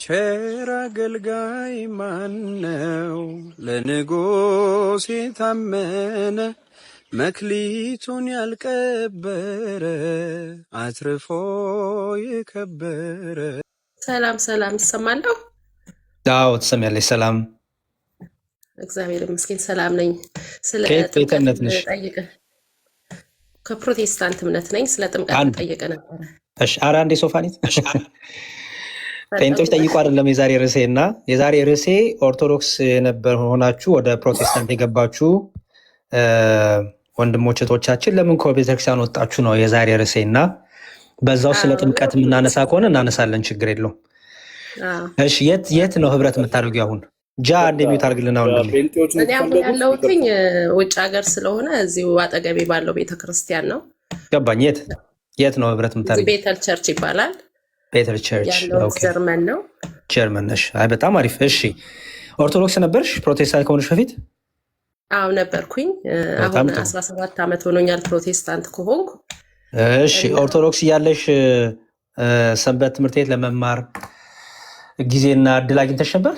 ቸር አገልጋይ ማነው? ለንጉሥ የታመነ መክሊቱን ያልቀበረ አትርፎ የከበረ። ሰላም ሰላም፣ ይሰማለሁ? አዎ ትሰሚያለሽ። ሰላም እግዚአብሔር ይመስገን ሰላም ነኝ። ስለ ከየት ቤተ ጥምቀት እምነት ነሽ? ጠይቀ ከፕሮቴስታንት እምነት ነኝ። ስለ ጥምቀት ጠይቀ ነበረ። እሺ፣ ኧረ አንዴ ሶፋኒት ጴንጤዎች ጠይቁ አይደለም የዛሬ ርዕሴ። እና የዛሬ ርዕሴ ኦርቶዶክስ የነበር ሆናችሁ ወደ ፕሮቴስታንት የገባችሁ ወንድሞች እህቶቻችን ለምን ከቤተክርስቲያን ወጣችሁ ነው የዛሬ ርዕሴ። እና በዛው ስለ ጥምቀት የምናነሳ ከሆነ እናነሳለን፣ ችግር የለውም። እሺ፣ የት ነው ህብረት የምታደርጊው አሁን? ጃ እንደሚዩት አድርግልን። አሁን እኔ አሁን ያለሁትኝ ውጭ ሀገር ስለሆነ እዚሁ አጠገቤ ባለው ቤተክርስቲያን ነው። ገባኝ። የት ነው ህብረት የምታደርጊው? ቤተል ቸርች ይባላል። ቤተል ቸርች ያለው ጀርመን ነው። ጀርመን ነሽ? አይ በጣም አሪፍ። እሺ፣ ኦርቶዶክስ ነበርሽ ፕሮቴስታንት ከሆነሽ በፊት? አዎ ነበርኩኝ። አሁን 17 ዓመት ሆኖኛል ፕሮቴስታንት ከሆንኩ። እሺ፣ ኦርቶዶክስ እያለሽ ሰንበት ትምህርት ቤት ለመማር ጊዜና እድል አግኝተሽ ነበር?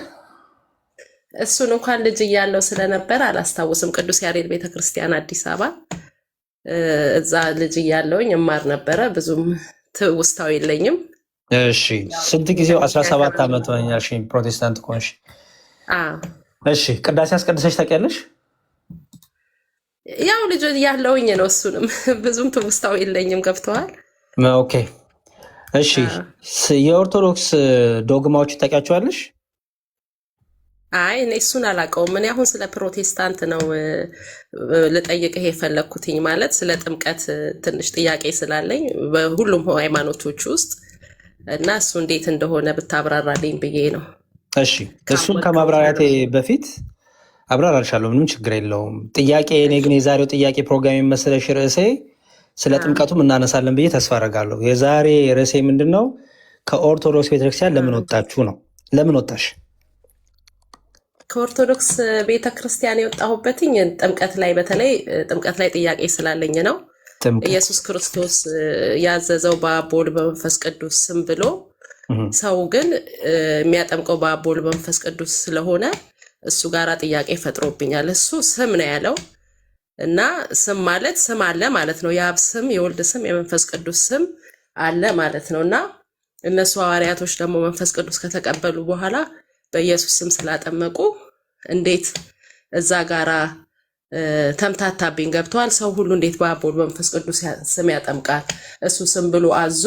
እሱን እንኳን ልጅ እያለው ስለነበር አላስታውስም። ቅዱስ ያሬድ ቤተክርስቲያን አዲስ አበባ እዛ ልጅ እያለውኝ እማር ነበረ። ብዙም ትውስታው የለኝም። እሺ፣ ስንት ጊዜው? 17 ዓመት ሆኛል ፕሮቴስታንት ከሆንሽ። እሺ፣ ቅዳሴ አስቀድሰሽ ታውቂያለሽ? ያው ልጅ እያለውኝ ነው። እሱንም ብዙም ትውስታው የለኝም። ገብተዋል? ኦኬ። እሺ፣ የኦርቶዶክስ ዶግማዎች ታውቂያቸዋለሽ? አይ እኔ እሱን አላውቀውም። እኔ አሁን ስለ ፕሮቴስታንት ነው ልጠይቅህ የፈለግኩትኝ። ማለት ስለ ጥምቀት ትንሽ ጥያቄ ስላለኝ በሁሉም ሃይማኖቶች ውስጥ እና እሱ እንዴት እንደሆነ ብታብራራልኝ ብዬ ነው። እሺ፣ እሱን ከማብራሪያቴ በፊት አብራራልሻለሁ፣ ምንም ችግር የለውም። ጥያቄ እኔ ግን የዛሬው ጥያቄ ፕሮግራም የመሰለሽ ርዕሴ ስለ ጥምቀቱም እናነሳለን ብዬ ተስፋ አደርጋለሁ። የዛሬ ርዕሴ ምንድን ነው? ከኦርቶዶክስ ቤተክርስቲያን ለምን ወጣችሁ ነው። ለምን ወጣሽ? ከኦርቶዶክስ ቤተክርስቲያን የወጣሁበትኝ ጥምቀት ላይ በተለይ ጥምቀት ላይ ጥያቄ ስላለኝ ነው። ኢየሱስ ክርስቶስ ያዘዘው በአብ በወልድ በመንፈስ ቅዱስ ስም ብሎ ሰው ግን የሚያጠምቀው በአብ በወልድ በመንፈስ ቅዱስ ስለሆነ እሱ ጋራ ጥያቄ ፈጥሮብኛል። እሱ ስም ነው ያለው እና ስም ማለት ስም አለ ማለት ነው። የአብ ስም፣ የወልድ ስም፣ የመንፈስ ቅዱስ ስም አለ ማለት ነው። እና እነሱ ሐዋርያቶች ደግሞ መንፈስ ቅዱስ ከተቀበሉ በኋላ በኢየሱስ ስም ስላጠመቁ እንዴት እዛ ጋራ ተምታታብኝ። ገብተዋል? ሰው ሁሉ እንዴት በአብ በወልድ በመንፈስ ቅዱስ ስም ያጠምቃል? እሱ ስም ብሎ አዞ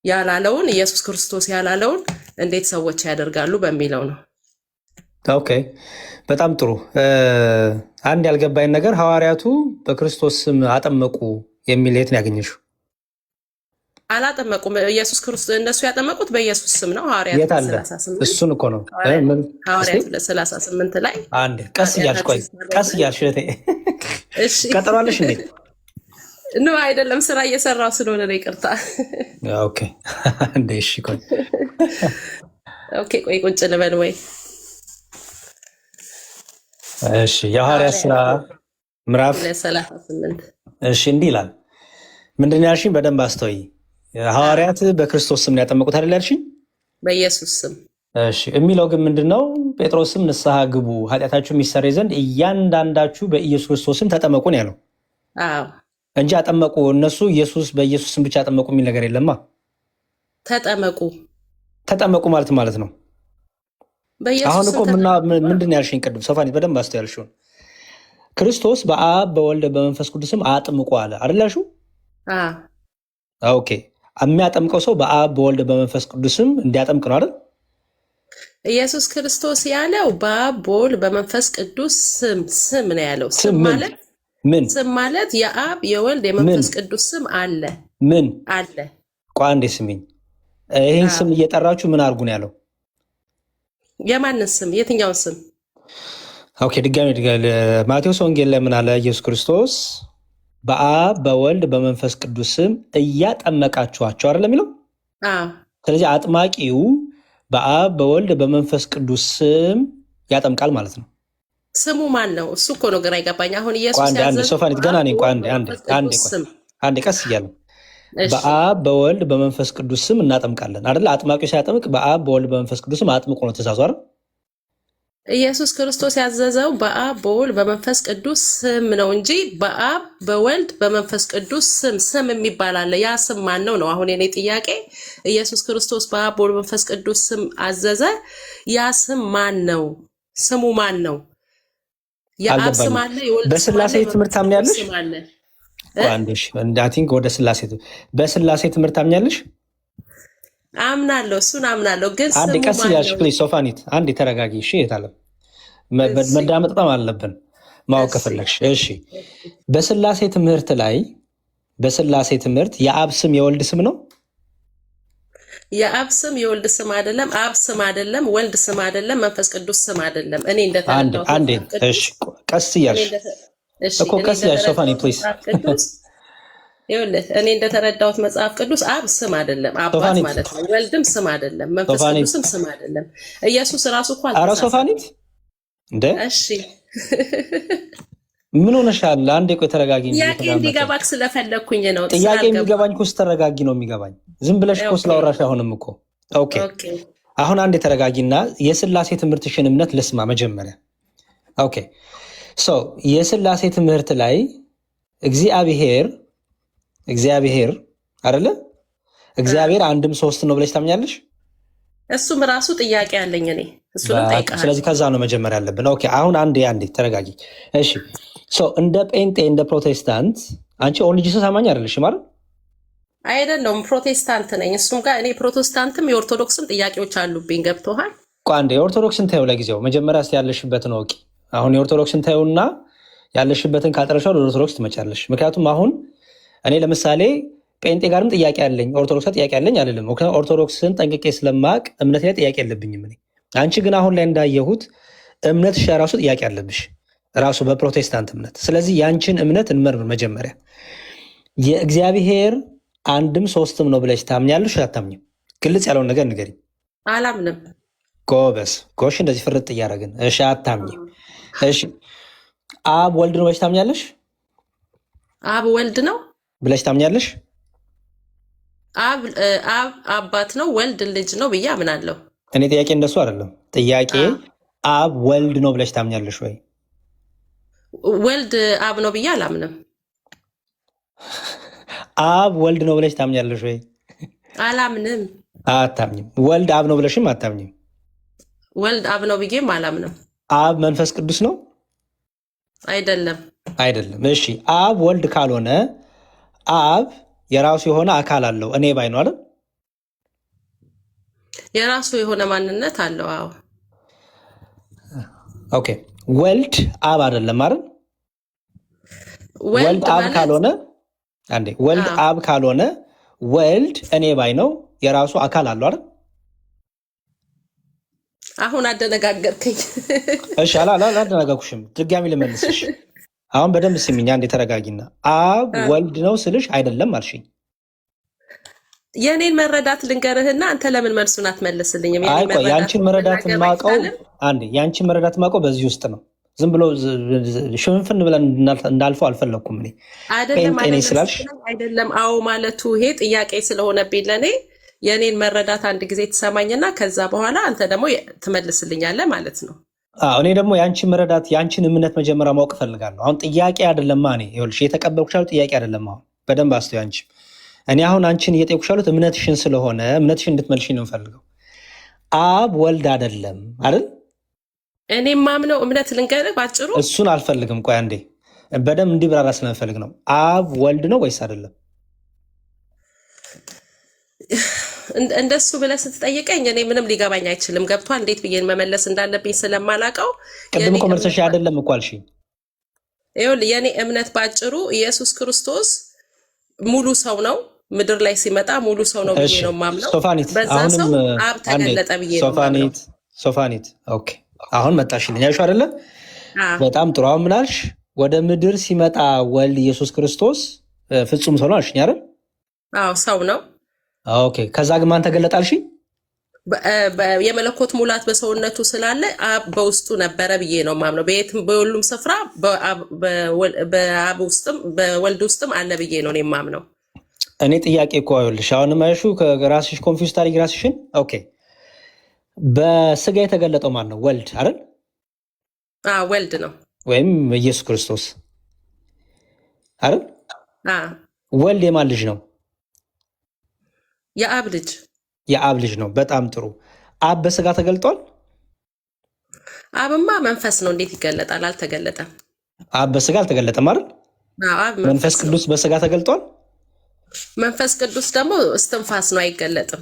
ያላለውን ኢየሱስ ክርስቶስ ያላለውን እንዴት ሰዎች ያደርጋሉ በሚለው ነው። ኦኬ፣ በጣም ጥሩ። አንድ ያልገባኝ ነገር ሐዋርያቱ በክርስቶስ ስም አጠመቁ የሚል የት ነው ያገኘሽው? አላጠመቁም። ኢየሱስ ክርስቶስ እነሱ ያጠመቁት በኢየሱስ ስም ነው። ሐዋርያት 38 እሱን እኮ ነው። ሐዋርያት 38 ላይ አንድ ቀስ እያልሽ ቆይ፣ ቀስ እያልሽ እሺ፣ ቀጥሯለሽ እንዴ? ኖ አይደለም፣ ስራ እየሰራው ስለሆነ ነው። ይቅርታ። ኦኬ እንዴ፣ እሺ፣ ቆይ ኦኬ፣ ቆይ ቁጭ ልበል ወይ? እሺ፣ የሐዋርያት ሥራ ምዕራፍ 38 እሺ፣ እንዲህ ይላል። ምንድን ነው ያልሽኝ? በደንብ አስተውይ። ሐዋርያት በክርስቶስ ስም ያጠመቁት አይደል ያልሽኝ? በኢየሱስ ስም። እሺ፣ የሚለው ግን ምንድን ነው? ጴጥሮስም ንስሐ ግቡ ኃጢአታችሁ የሚሰረይ ዘንድ እያንዳንዳችሁ በኢየሱስ ክርስቶስ ስም ተጠመቁ ነው ያለው እንጂ አጠመቁ እነሱ በኢየሱስ ስም ብቻ አጠመቁ የሚል ነገር የለማ። ተጠመቁ ማለት ነው። አሁን እኮ ምንድን ነው ያልሽኝ ቅድም? ሶፋኒ በደንብ አስተውይ ያልሽውን ክርስቶስ በአብ በወልድ በመንፈስ ቅዱስም አጥምቁ አለ አይደል ያልሽው? ኦኬ፣ የሚያጠምቀው ሰው በአብ በወልድ በመንፈስ ቅዱስም እንዲያጠምቅ ነው አይደል? ኢየሱስ ክርስቶስ ያለው በአብ በወልድ በመንፈስ ቅዱስ ስም ነው ያለው። ስም ማለት የአብ የወልድ የመንፈስ ቅዱስ ስም አለ። ምን አለ? ቆይ አንዴ ስሚኝ። ይህን ስም እየጠራችሁ ምን አድርጉ ነው ያለው? የማንን ስም? የትኛውን ስም? ኦኬ፣ ድጋሚ ማቴዎስ ወንጌል ላይ ምን አለ? ኢየሱስ ክርስቶስ በአብ በወልድ በመንፈስ ቅዱስ ስም እያጠመቃችኋቸው አይደለም የሚለው? ስለዚህ አጥማቂው በአብ በወልድ በመንፈስ ቅዱስ ስም ያጠምቃል ማለት ነው። ስሙ ማን ነው? እሱ እኮ ነው ግራ ይገባኝ። አሁን ኢየሱስ ሶፋኒት ገና አንዴ ቀስ እያለ በአብ በወልድ በመንፈስ ቅዱስ ስም እናጠምቃለን አይደል? አጥማቂው ሲያጠምቅ በአብ በወልድ በመንፈስ ቅዱስ ስም አጥምቁ ነው ትእዛዙ አይደል? ኢየሱስ ክርስቶስ ያዘዘው በአብ በወልድ በመንፈስ ቅዱስ ስም ነው እንጂ በአብ በወልድ በመንፈስ ቅዱስ ስም የሚባል አለ። ያ ስም ማን ነው ነው አሁን የኔ ጥያቄ። ኢየሱስ ክርስቶስ በአብ በወልድ በመንፈስ ቅዱስ ስም አዘዘ። ያ ስም ማን ነው? ስሙ ማን ነው? የአብ ስም አለ፣ የወልድ ስም አለ፣ በስላሴ ትምህርት ታምኛለሽ? አንዴሽ እንዳቲንክ ወደ ስላሴ በስላሴ ትምህርት ታምኛለሽ? አምናለሁ፣ እሱን አምናለሁ። ግን አንዴ ቀስ ያልሽ ፕሊዝ ሶፋኒት፣ አንዴ ተረጋጊ። እሺ የታለም መዳመጥ በጣም አለብን ማወቅ ከፈለግሽ። እሺ በስላሴ ትምህርት ላይ በስላሴ ትምህርት የአብ ስም የወልድ ስም ነው? የአብ ስም የወልድ ስም አይደለም። አብ ስም አይደለም፣ ወልድ ስም አይደለም፣ መንፈስ ቅዱስ ስም አይደለም። እኔ እንደተረዳሁት አንዴ እሺ ቀስ ያልሽ እኮ ቀስ ያልሽ ሶፋኒ ፕሊዝ ይኸውልህ እኔ እንደተረዳሁት መጽሐፍ ቅዱስ አብ ስም አይደለም፣ አባት ማለት ነው። ወልድም ስም አይደለም፣ መንፈስ ቅዱስም ስም አይደለም። ኢየሱስ ራሱ እኮ ኧረ ሶፋኒት እንደ እሺ ምን ሆነሻል? አንዴ ቆይ ተረጋጊ። ጥያቄ እንዲገባክ ስለፈለኩኝ ነው። ጥያቄ የሚገባኝ እኮ ስትረጋጊ ነው የሚገባኝ። ዝም ብለሽ እኮ ስላወራሽ አይሆንም እኮ። ኦኬ አሁን አንዴ ተረጋጊና የስላሴ ትምህርትሽን እምነት ልስማ መጀመሪያ። ኦኬ ሶ የስላሴ ትምህርት ላይ እግዚአብሔር አይደለ? እግዚአብሔር አንድም ሶስት ነው ብለሽ ታምኛለሽ? እሱም ራሱ ጥያቄ አለኝ እኔ እሱንም ጠይቃለሁ። ስለዚህ ከዛ ነው መጀመሪያ ያለብን። ኦኬ አሁን አንዴ ተረጋጊ። እሺ ሶ እንደ ጴንጤ እንደ ፕሮቴስታንት አንቺ ኦንሊ ጂሰስ አማኝ አይደለሽም አይደል? አይደለም ፕሮቴስታንት ነኝ። እሱም ጋር እኔ ፕሮቴስታንትም የኦርቶዶክስም ጥያቄዎች አሉብኝ። ገብቶሃል? አንዴ የኦርቶዶክስን ታዩ ለጊዜው መጀመሪያ እስኪ ያለሽበትን ወቂ። አሁን የኦርቶዶክስን ታዩና ያለሽበትን ካጠረሻው ወደ ኦርቶዶክስ ትመጫለሽ። ምክንያቱም አሁን እኔ ለምሳሌ ጴንጤ ጋርም ጥያቄ አለኝ፣ ኦርቶዶክስ ጥያቄ አለኝ አይደለም። ኦርቶዶክስን ጠንቅቄ ስለማቅ እምነት ላይ ጥያቄ የለብኝም እኔ። አንቺ ግን አሁን ላይ እንዳየሁት እምነትሽ ራሱ ጥያቄ አለብሽ ራሱ በፕሮቴስታንት እምነት። ስለዚህ ያንቺን እምነት እንመርምር መጀመሪያ። የእግዚአብሔር አንድም ሶስትም ነው ብለሽ ታምኛለሽ አታምኝም? ግልጽ ያለውን ነገር ንገሪኝ። አላምንም። ጎበስ ጎሽ፣ እንደዚህ ፍርጥ እያደረግን እሺ። አታምኝም? እሺ አብ ወልድ ነው ብለሽ ታምኛለሽ? አብ ወልድ ነው ብለሽ ታምኛለሽ? አብ አባት ነው፣ ወልድ ልጅ ነው ብዬ አምናለሁ። እኔ ጥያቄ እንደሱ አይደለም። ጥያቄ አብ ወልድ ነው ብለሽ ታምኛለሽ ወይ? ወልድ አብ ነው ብዬ አላምንም። አብ ወልድ ነው ብለሽ ታምኛለሽ ወይ? አላምንም። አታምኝም? ወልድ አብ ነው ብለሽም አታምኝም? ወልድ አብ ነው ብዬም አላምንም። አብ መንፈስ ቅዱስ ነው አይደለም? አይደለም። እሺ አብ ወልድ ካልሆነ አብ የራሱ የሆነ አካል አለው እኔ ባይ ነው አይደል? የራሱ የሆነ ማንነት አለው። አዎ። ኦኬ ወልድ አብ አይደለም አይደል? ወልድ አብ ካልሆነ አንዴ ወልድ አብ ካልሆነ ወልድ እኔ ባይ ነው የራሱ አካል አለው አይደል? አሁን አደነጋገርከኝ። እሺ አላደነጋኩሽም። ድጋሚ ልመልስሽ። አሁን በደንብ ስሚኝ አንዴ ተረጋጊና። አብ ወልድ ነው ስልሽ አይደለም አልሽኝ። የኔን መረዳት ልንገርህና አንተ ለምን መልሱን አትመልስልኝም? አይ ቆይ ያንቺን መረዳት ማቀው አንዴ ያንቺን መረዳት ማቀው በዚህ ውስጥ ነው። ዝም ብሎ ሽንፍን ብለን እንዳልፈው አልፈለኩም እኔ። አይደለም አዎ ማለቱ ይሄ ጥያቄ ስለሆነብኝ ለኔ የኔን መረዳት አንድ ጊዜ ትሰማኝና ከዛ በኋላ አንተ ደግሞ ትመልስልኛለህ ማለት ነው። እኔ ደግሞ ያንቺን መረዳት ያንቺን እምነት መጀመሪያ ማወቅ እፈልጋለሁ። አሁን ጥያቄ አይደለም እኔ ይኸውልሽ የተቀበልኩሽ ጥያቄ አይደለም። አሁን በደንብ አስተው አንቺ እኔ አሁን አንቺን እየጠየኩሽ ያሉት እምነትሽን ስለሆነ እምነትሽን እንድትመልሽ ነው የምፈልገው። አብ ወልድ አይደለም አይደል? እኔ ማምነው እምነት ልንገርህ ባጭሩ። እሱን አልፈልግም። ቆይ አንዴ በደንብ እንዲብራራ ስለምፈልግ ነው። አብ ወልድ ነው ወይስ አይደለም? እንደሱ ብለህ ስትጠይቀኝ እኔ ምንም ሊገባኝ አይችልም። ገብቷል? እንዴት ብዬ መመለስ እንዳለብኝ ስለማላውቀው ቅድም እኮ መልሰሽ አይደለም እኮ አልሽኝ። ይኸውልህ የኔ እምነት ባጭሩ ኢየሱስ ክርስቶስ ሙሉ ሰው ነው። ምድር ላይ ሲመጣ ሙሉ ሰው ነው ብዬ ነው የማምነው። በዛ ሰው አብ ተገለጠ ብዬ ነው የማምነው። ሶፋኒት ኦኬ፣ አሁን መጣሽልኝ አይሽ አይደለ? በጣም ጥሩ። አሁን ምን አልሽ? ወደ ምድር ሲመጣ ወልድ ኢየሱስ ክርስቶስ ፍጹም ሰው ነው አልሽኝ አይደል? አዎ ሰው ነው። ኦኬ፣ ከዛ ግን ማን ተገለጠ አልሽኝ? የመለኮት ሙላት በሰውነቱ ስላለ አብ በውስጡ ነበረ ብዬ ነው የማምነው። በየትም በሁሉም ስፍራ በአብ ውስጥም በወልድ ውስጥም አለ ብዬ ነው የማምነው። እኔ ጥያቄ እኮ ይኸውልሽ፣ አሁንም አይሹ ከራስሽ ኮንፊውዝ ታሪክ ራስሽን። ኦኬ በስጋ የተገለጠው ማን ነው? ወልድ አይደል? ወልድ ነው ወይም ኢየሱስ ክርስቶስ አይደል? ወልድ የማን ልጅ ነው? የአብ ልጅ። የአብ ልጅ ነው። በጣም ጥሩ። አብ በስጋ ተገልጧል? አብማ መንፈስ ነው፣ እንዴት ይገለጣል? አልተገለጠም። አብ በስጋ አልተገለጠም አይደል? መንፈስ ቅዱስ በስጋ ተገልጧል? መንፈስ ቅዱስ ደግሞ እስትንፋስ ነው፣ አይገለጥም።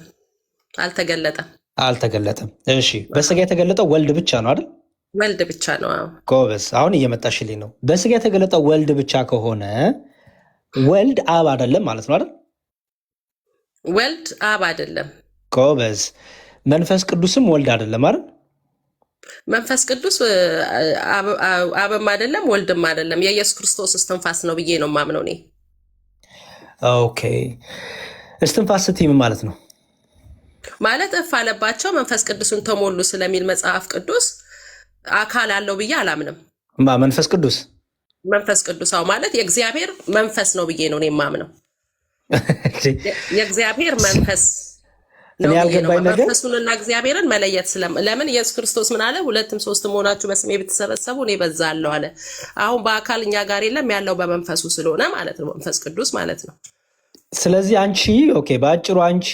አልተገለጠም። እሺ በስጋ የተገለጠው ወልድ ብቻ ነው አይደል? ወልድ ብቻ ነው። ጎበዝ፣ አሁን እየመጣሽልኝ ነው። በስጋ የተገለጠው ወልድ ብቻ ከሆነ ወልድ አብ አይደለም ማለት ነው አይደል? ወልድ አብ አይደለም። ጎበዝ። መንፈስ ቅዱስም ወልድ አይደለም አይደል? መንፈስ ቅዱስ አብም አይደለም ወልድም አይደለም። የኢየሱስ ክርስቶስ እስትንፋስ ነው ብዬ ነው የማምነው እኔ። ኦኬ እስትንፋስ ስትይ ምን ማለት ነው? ማለት እፍ አለባቸው መንፈስ ቅዱስን ተሞሉ ስለሚል መጽሐፍ ቅዱስ አካል አለው ብዬ አላምንም። መንፈስ ቅዱስ ማለት የእግዚአብሔር መንፈስ ነው ብዬ ነው እኔ የማምነው። የእግዚአብሔር መንፈስ ነው ብዬ ነው። መንፈሱንና እግዚአብሔርን መለየት ለምን ኢየሱስ ክርስቶስ ምን አለ? ሁለትም ሶስትም ሆናችሁ በስሜ ብትሰበሰቡ እኔ በዛ አለሁ አለ። አሁን በአካል እኛ ጋር የለም፣ ያለው በመንፈሱ ስለሆነ ማለት ነው፣ መንፈስ ቅዱስ ማለት ነው። ስለዚህ አንቺ ኦኬ፣ በአጭሩ አንቺ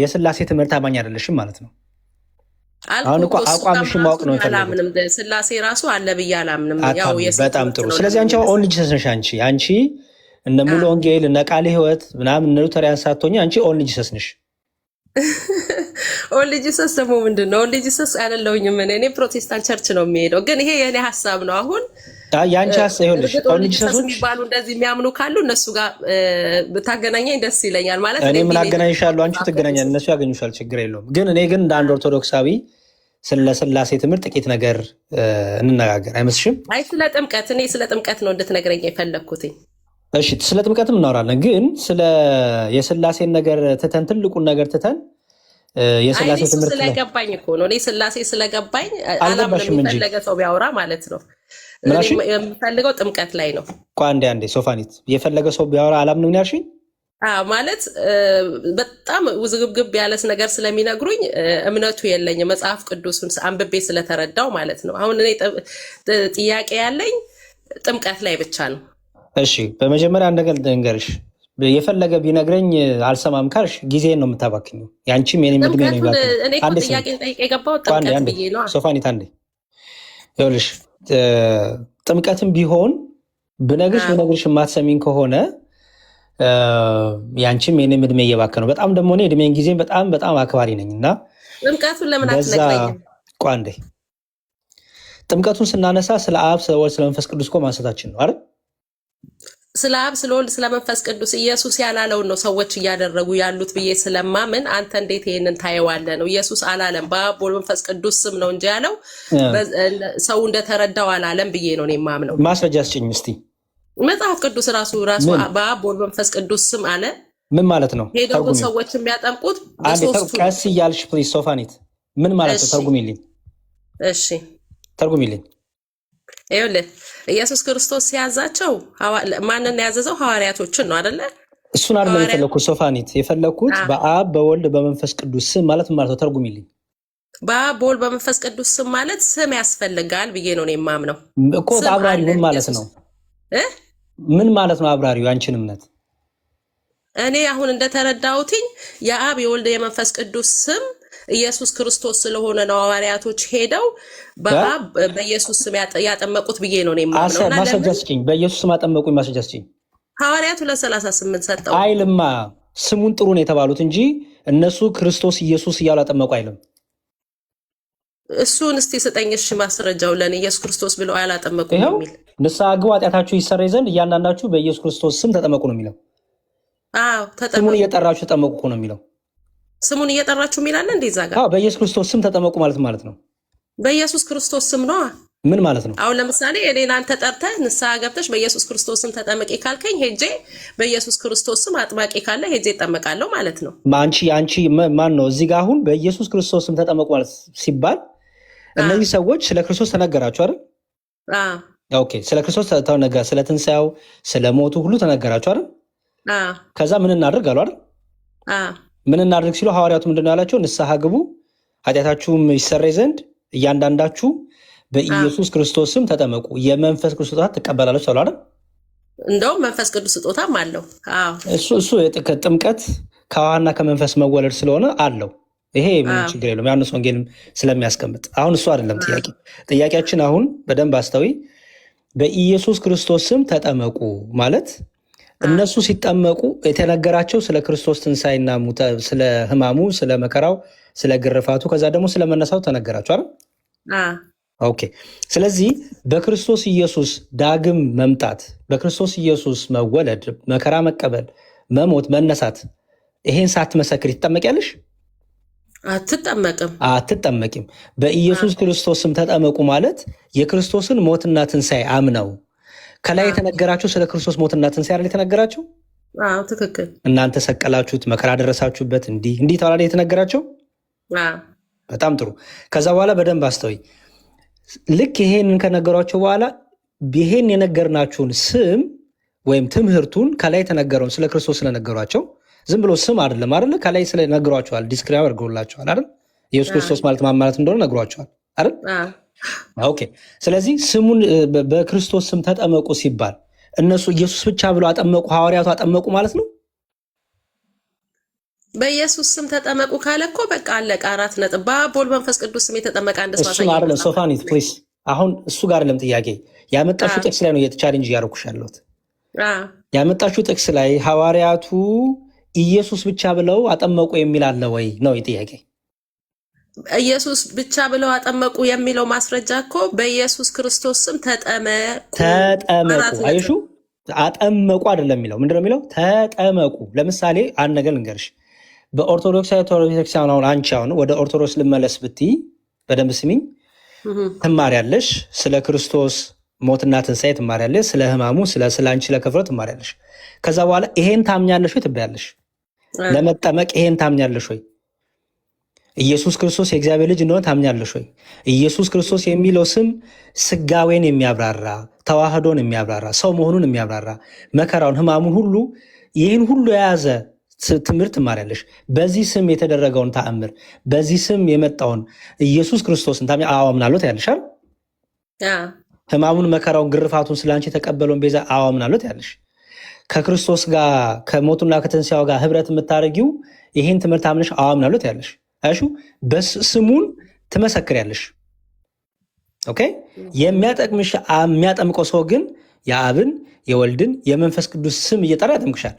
የስላሴ ትምህርት አማኝ አይደለሽም ማለት ነው። አሁን እኮ አቋምሽን ማወቅ ነው አላምንም። ስላሴ ራሱ አለ ብዬ አላምንም። ያው በጣም ጥሩ። ስለዚህ አንቺ ኦን ልጅ ሰስነሽ። አንቺ እነ ሙሉ ወንጌል እነ ቃለ ሕይወት ምናምን እነ ሉተሪያን ሳትሆኚ አንቺ ኦን ልጅ ሰስነሽ። ኦን ልጅ ሰስ ደግሞ ምንድን ነው? ኦን ልጅ ሰስ አይደለሁኝም እኔ ፕሮቴስታንት ቸርች ነው የሚሄደው። ግን ይሄ የኔ ሀሳብ ነው። አሁን ያንቺ ሀሳብ ይኸውልሽ፣ ኦን ልጅ ሰስ የሚባሉ እንደዚህ የሚያምኑ ካሉ እነሱ ጋር ብታገናኘኝ ደስ ይለኛል። ማለት እኔ ምን አገናኝሻለሁ? አንቺ ትገናኛል፣ እነሱ ያገኙሻል፣ ችግር የለውም። ግን እኔ ግን እንደ አንድ ኦርቶዶክሳዊ ስለ ስላሴ ትምህርት ጥቂት ነገር እንነጋገር አይመስልሽም? አይ ስለ ጥምቀት፣ እኔ ስለ ጥምቀት ነው እንድትነግረኝ የፈለግኩትኝ። እሺ ስለ ጥምቀትም እናወራለን። ግን ስለ የስላሴን ነገር ትተን ትልቁን ነገር ትተን የስላሴ ትምህርት ስለገባኝ እኮ ነው። እኔ ስላሴ ስለገባኝ አላምንም። የፈለገ ሰው ቢያወራ ማለት ነው። የምፈልገው ጥምቀት ላይ ነው። አንዴ ሶፋኒት፣ የፈለገ ሰው ቢያወራ አላምንም ነው ያልሽኝ? ማለት በጣም ውዝግብግብ ያለስ ነገር ስለሚነግሩኝ እምነቱ የለኝ፣ መጽሐፍ ቅዱስን አንብቤ ስለተረዳው ማለት ነው። አሁን እኔ ጥያቄ ያለኝ ጥምቀት ላይ ብቻ ነው። እሺ በመጀመሪያ አንድ ነገር ልንገርሽ፣ የፈለገ ቢነግረኝ አልሰማም ካልሽ ጊዜን ነው የምታባክኘው። ያንቺም የኔ ምድሜ ነው ይባል። እኔ እኮ ጥያቄ ጠይቄ የገባው ጥምቀት ብዬ ነው። ሶፋኒት አንዴ ይኸውልሽ፣ ጥምቀትም ቢሆን ብነግርሽ የማትሰሚኝ ከሆነ ያንቺም የኔ እድሜ እየባከነ ነው። በጣም ደግሞ እኔ እድሜን ጊዜን በጣም አክባሪ ነኝ እና ጥምቀቱን ለምን አትነግረኝም? ቋንዴ ጥምቀቱን ስናነሳ ስለ አብ ስለ ወልድ ስለ መንፈስ ቅዱስ እኮ ማንሳታችን ነው አይደል? ስለ አብ ስለ ወልድ ስለ መንፈስ ቅዱስ ኢየሱስ ያላለውን ነው ሰዎች እያደረጉ ያሉት ብዬ ስለማምን አንተ እንዴት ይሄንን ታየዋለህ ነው። ኢየሱስ አላለም በአብ በወልድ መንፈስ ቅዱስ ስም ነው እንጂ ያለው ሰው እንደተረዳው አላለም ብዬ ነው እኔ የማምነው። ማስረጃ ስጭኝ እስቲ። መጽሐፍ ቅዱስ ራሱ በአብ በወልድ መንፈስ ቅዱስ ስም አለ። ምን ማለት ነው? ሄደው ሰዎች የሚያጠምቁት በሶስቱ። ቀስ እያልሽ ፕሊዝ ሶፋኒት፣ ምን ማለት ነው? ተርጉሚልኝ። እሺ ተርጉሚልኝ። ይኸውልህ ኢየሱስ ክርስቶስ ሲያዛቸው ማንን ያዘዘው? ሐዋርያቶችን ነው አይደለ? እሱን አይደለም የፈለኩት ሶፋኒት፣ የፈለኩት በአብ በወልድ በመንፈስ ቅዱስ ስም ማለት ማለት ነው። ተርጉሚልኝ። በአብ በወልድ በመንፈስ ቅዱስ ስም ማለት ስም ያስፈልጋል ብዬ ነው የማምነው እኮ። አብራሪ ምን ማለት ነው? ምን ማለት ነው አብራሪው? ያንቺን እምነት እኔ አሁን እንደተረዳሁትኝ የአብ የወልድ የመንፈስ ቅዱስ ስም ኢየሱስ ክርስቶስ ስለሆነ ነው ሐዋርያቶች ሄደው በአብ በኢየሱስ ስም ያጠመቁት ብዬ ነው የማምነው። እና ማስረጃ ስጪኝ። በኢየሱስ ስም አጠመቁኝ፣ ማስረጃ ስጪኝ። ሐዋርያቱ ለ38 ሰጠው አይልማ። ስሙን ጥሩ ነው የተባሉት እንጂ እነሱ ክርስቶስ ኢየሱስ እያሉ አጠመቁ አይልም። እሱን እስቲ ስጠኝ እሺ፣ ማስረጃው ለኔ ኢየሱስ ክርስቶስ ብለው አላጠመቁም የሚል ንስሐ ግቡ ኃጢአታችሁ ይሰረይ ዘንድ እያንዳንዳችሁ በኢየሱስ ክርስቶስ ስም ተጠመቁ ነው የሚለው። አዎ ተጠመቁ። ስሙን እየጠራችሁ ተጠመቁ ነው የሚለው። ስሙን እየጠራችሁ የሚላል እንደዛ ጋር። አዎ በኢየሱስ ክርስቶስ ስም ተጠመቁ ማለት ነው። በኢየሱስ ክርስቶስ ስም ነው። ምን ማለት ነው? አሁን ለምሳሌ እኔን አንተ ጠርተህ ንስሐ ገብተሽ በኢየሱስ ክርስቶስ ስም ተጠመቂ ካልከኝ ሄጄ በኢየሱስ ክርስቶስ ስም አጥማቂ ካለ ሄጄ እጠመቃለሁ ማለት ነው። አንቺ ማን ነው እዚህ ጋር አሁን በኢየሱስ ክርስቶስ ስም ተጠመቁ ማለት ሲባል እነዚህ ሰዎች ስለ ክርስቶስ ተነገራችሁ አይደል? አዎ ኦኬ። ስለ ክርስቶስ ተነገረ፣ ስለ ትንሣኤው ስለ ሞቱ ሁሉ ተነገራችሁ አይደል? ከዛ ምን እናድርግ አሉ አይደል? ምን እናድርግ ሲሉ ሐዋርያቱ ምንድነው ያላቸው? ንስሐ ግቡ ኃጢአታችሁም ይሰረይ ዘንድ እያንዳንዳችሁ በኢየሱስ ክርስቶስ ስም ተጠመቁ የመንፈስ ቅዱስ ስጦታ ትቀበላላችሁ አሉ አይደል? እንደውም መንፈስ ቅዱስ ስጦታም አለው። እሱ ጥምቀት ከውሃና ከመንፈስ መወለድ ስለሆነ አለው። ይሄ ምን ችግር የለውም። ዮሐንስ ወንጌልም ስለሚያስቀምጥ አሁን እሱ አይደለም ጥያቄያችን። አሁን በደንብ አስተዊ። በኢየሱስ ክርስቶስ ስም ተጠመቁ ማለት እነሱ ሲጠመቁ የተነገራቸው ስለ ክርስቶስ ትንሣኤና ስለ ሕማሙ፣ ስለ መከራው፣ ስለ ግርፋቱ ከዛ ደግሞ ስለ መነሳቱ ተነገራቸው አይደል? ኦኬ። ስለዚህ በክርስቶስ ኢየሱስ ዳግም መምጣት፣ በክርስቶስ ኢየሱስ መወለድ፣ መከራ መቀበል፣ መሞት፣ መነሳት ይሄን ሳትመሰክር ትጠመቂያለሽ? አትጠመቂም። በኢየሱስ ክርስቶስ ስም ተጠመቁ ማለት የክርስቶስን ሞትና ትንሣኤ አምነው ከላይ የተነገራቸው ስለ ክርስቶስ ሞትና ትንሣኤ አይደል የተነገራቸው? ትክክል። እናንተ ሰቀላችሁት፣ መከራ ደረሳችሁበት፣ እንዲህ ተባለ የተነገራቸው። በጣም ጥሩ። ከዛ በኋላ በደንብ አስተውይ። ልክ ይሄንን ከነገሯቸው በኋላ ይሄን የነገርናችሁን ስም ወይም ትምህርቱን ከላይ የተነገረውን ስለ ክርስቶስ ስለነገሯቸው ዝም ብሎ ስም አይደለም አይደል? ከላይ ስለነገሯቸዋል፣ ዲስክራይብ አድርገውላቸዋል አይደል? ኢየሱስ ክርስቶስ ማለት ማን ማለት እንደሆነ ነግሯቸዋል አይደል? ኦኬ። ስለዚህ ስሙን በክርስቶስ ስም ተጠመቁ ሲባል እነሱ ኢየሱስ ብቻ ብሎ አጠመቁ፣ ሐዋርያቱ አጠመቁ ማለት ነው። በኢየሱስ ስም ተጠመቁ ካለ እኮ በቃ አለቀ። 4 ነጥብ። በአብ በወልድ በመንፈስ ቅዱስ ስም የተጠመቀ አንድ ሰው እሱ አይደለም። ሶፋኒት ፕሊዝ፣ አሁን እሱ ጋር አይደለም ጥያቄ። ያመጣችሁ ጥቅስ ላይ ነው የቻሌንጅ እያደረኩሽ ያለሁት። ያመጣችሁ ጥቅስ ላይ ሐዋርያቱ ኢየሱስ ብቻ ብለው አጠመቁ የሚል አለ ወይ ነው የጥያቄ። ኢየሱስ ብቻ ብለው አጠመቁ የሚለው ማስረጃ እኮ በኢየሱስ ክርስቶስ ስም ተጠመቁ። አይሹ አጠመቁ አይደለም የሚለው። ምንድነው የሚለው? ተጠመቁ። ለምሳሌ አንድ ነገር ልንገርሽ። በኦርቶዶክሳዊ ቤተክርስቲያን አሁን አንቺ አሁን ወደ ኦርቶዶክስ ልመለስ ብትይ በደንብ ስሚኝ፣ ትማሪያለሽ። ስለ ክርስቶስ ሞትና ትንሣኤ ትማሪያለሽ። ስለ ሕማሙ፣ ስለ አንቺ ስለከፍለው ትማሪያለሽ። ከዛ በኋላ ይሄን ታምኛለሽ ወይ ትባያለሽ። ለመጠመቅ ይሄን ታምኛለሽ ወይ? ኢየሱስ ክርስቶስ የእግዚአብሔር ልጅ እንደሆነ ታምኛለሽ ወይ? ኢየሱስ ክርስቶስ የሚለው ስም ስጋዌን የሚያብራራ ተዋህዶን የሚያብራራ ሰው መሆኑን የሚያብራራ መከራውን፣ ሕማሙን ሁሉ ይህን ሁሉ የያዘ ትምህርት ትማሪያለሽ። በዚህ ስም የተደረገውን ተአምር፣ በዚህ ስም የመጣውን ኢየሱስ ክርስቶስን አምናለሁ ያለሻል። ሕማሙን፣ መከራውን፣ ግርፋቱን ስለ አንቺ የተቀበለውን ቤዛ አምናለሁ ያለሽ። ከክርስቶስ ጋር ከሞቱና ከትንሣኤው ጋር ህብረት የምታደርጊው ይህን ትምህርት አምነሽ አምናለሁ ያለሽ። አይሹ በስሙን ትመሰክሪያለሽ። ኦኬ። የሚያጠምቀው ሰው ግን የአብን የወልድን የመንፈስ ቅዱስ ስም እየጠራ ያጠምቅሻል።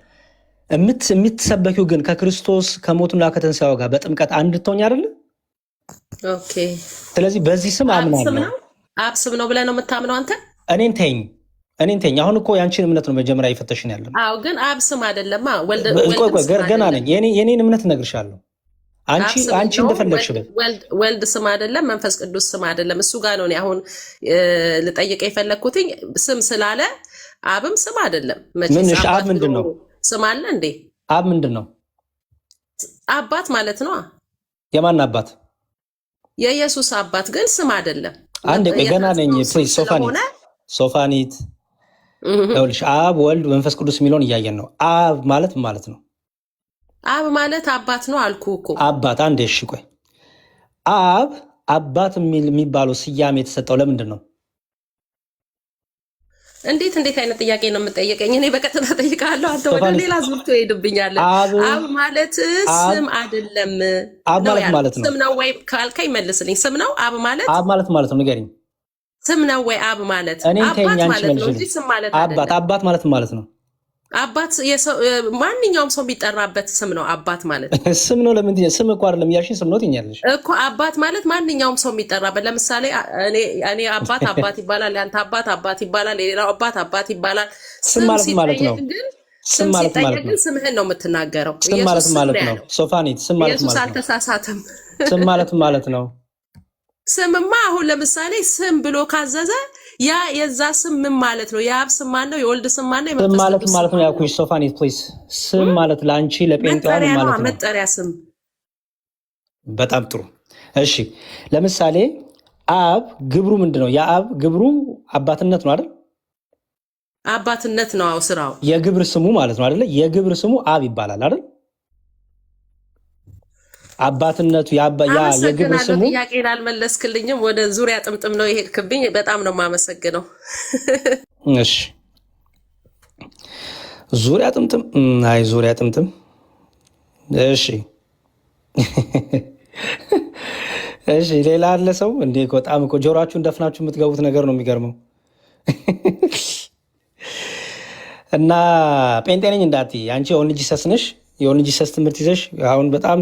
የምትሰበኪው ግን ከክርስቶስ ከሞቱና ከትንሣኤው ጋር በጥምቀት አንድ ትሆኝ አይደለ? ኦኬ። ስለዚህ በዚህ ስም አምናለሁ። አብ ስም ነው ብለህ ነው የምታምነው አንተ? እኔን ተኝ። አሁን እኮ ያንቺን እምነት ነው መጀመሪያ እየፈተሽን ያለ። አዎ፣ ግን አብ ስም አይደለም። ገና ነኝ። የኔን እምነት እነግርሻለሁ። አንቺ እንደፈለግሽ ወልድ ስም አይደለም፣ መንፈስ ቅዱስ ስም አይደለም። እሱ ጋር ነው አሁን ልጠይቀ የፈለግኩትኝ። ስም ስላለ አብም ስም አይደለም። አብ ምንድን ነው? ስም አለ እንዴ? አብ ምንድን ነው? አባት ማለት ነው። የማን አባት? የኢየሱስ አባት ግን ስም አይደለም። አንድ ገና ነኝ። ሶፋኒት ይኸውልሽ፣ አብ ወልድ መንፈስ ቅዱስ የሚለውን እያየን ነው። አብ ማለት ማለት ነው። አብ ማለት አባት ነው አልኩ እኮ። አባት አንዴ እሺ፣ ቆይ አብ አባት የሚባለው ስያሜ የተሰጠው ለምንድን ነው? እንዴት አይነት ጥያቄ ነው የምጠየቀኝ? እኔ በቀጥታ ጠይቃለሁ፣ አንተ ወደ ሌላ ዙር ትሄድብኛለህ። አብ ማለት ስም አይደለም። አብ ማለት ነው። ስም ነው ወይ ካልከኝ መልስልኝ። ስም ነው አብ ማለት? አብ ማለት ነው፣ ንገሪኝ። ስም ነው ወይ አብ ማለት? አባት ማለት ነው እንጂ ስም ማለት አይደለም። አባት ማለት ነው። አባት ማንኛውም ሰው የሚጠራበት ስም ነው። አባት ማለት ስም ነው። ለምን ስም እኮ አይደለም ያልሽኝ፣ ስም ነው ትኛለሽ እኮ። አባት ማለት ማንኛውም ሰው የሚጠራበት። ለምሳሌ እኔ አባት ይባላል፣ ያንተ አባት ይባላል፣ የሌላው አባት ይባላል። ስም ማለት ነው። ስም ሲጠየቅ ግን ስምህን ነው የምትናገረው። ስም ማለት ነው። ሶፋኒት ስም ማለት ኢየሱስ አልተሳሳተም። ስም ማለት ነው። ስምማ አሁን ለምሳሌ ስም ብሎ ካዘዘ ያ የዛ ስም ምን ማለት ነው? የአብ ስም ማን ነው? የወልድ ስም ማን ነው? ስም ማለት ነው ያልኩሽ ሶፋኒት ፕሊዝ። ስም ማለት ለአንቺ ለጴንጤዋን ማለት ነው፣ መጠሪያ ስም። በጣም ጥሩ። እሺ ለምሳሌ አብ ግብሩ ምንድን ነው? የአብ ግብሩ አባትነት ነው አይደል? አባትነት ነው ስራው። የግብር ስሙ ማለት ነው አይደለ? የግብር ስሙ አብ ይባላል አይደል? አባትነቱ የግብር ስሙ። ጥያቄን አልመለስክልኝም። ወደ ዙሪያ ጥምጥም ነው የሄድክብኝ። በጣም ነው የማመሰግነው። እሺ ዙሪያ ጥምጥም። አይ ዙሪያ ጥምጥም። እሺ እሺ ሌላ አለ ሰው እንዴ? በጣም እኮ ጆሮአችሁን ደፍናችሁ የምትገቡት ነገር ነው የሚገርመው። እና ጴንጤ ነኝ እንዳትዪ አንቺ የኦንሊ ጂሰስ ነሽ። የኦንሊ ጂሰስ ትምህርት ይዘሽ አሁን በጣም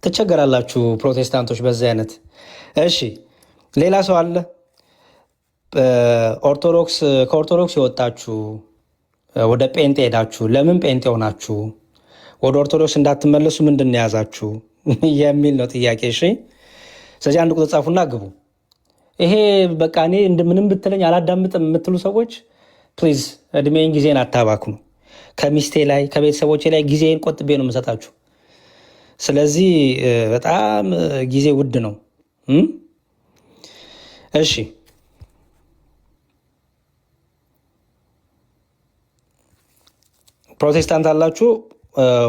ትቸገራላችሁ ፕሮቴስታንቶች በዚህ አይነት። እሺ ሌላ ሰው አለ? ከኦርቶዶክስ የወጣችሁ ወደ ጴንጤ ሄዳችሁ ለምን ጴንጤ ሆናችሁ? ወደ ኦርቶዶክስ እንዳትመለሱ ምንድን ነው የያዛችሁ የሚል ነው ጥያቄ። እሺ ስለዚህ አንድ ቁጥር ጻፉና ግቡ። ይሄ በቃ እኔ እንደምንም ብትለኝ አላዳምጥም የምትሉ ሰዎች ፕሊዝ እድሜን ጊዜን አታባክኑ። ከሚስቴ ላይ ከቤተሰቦቼ ላይ ጊዜን ቆጥቤ ነው የምሰጣችሁ። ስለዚህ በጣም ጊዜ ውድ ነው። እሺ ፕሮቴስታንት አላችሁ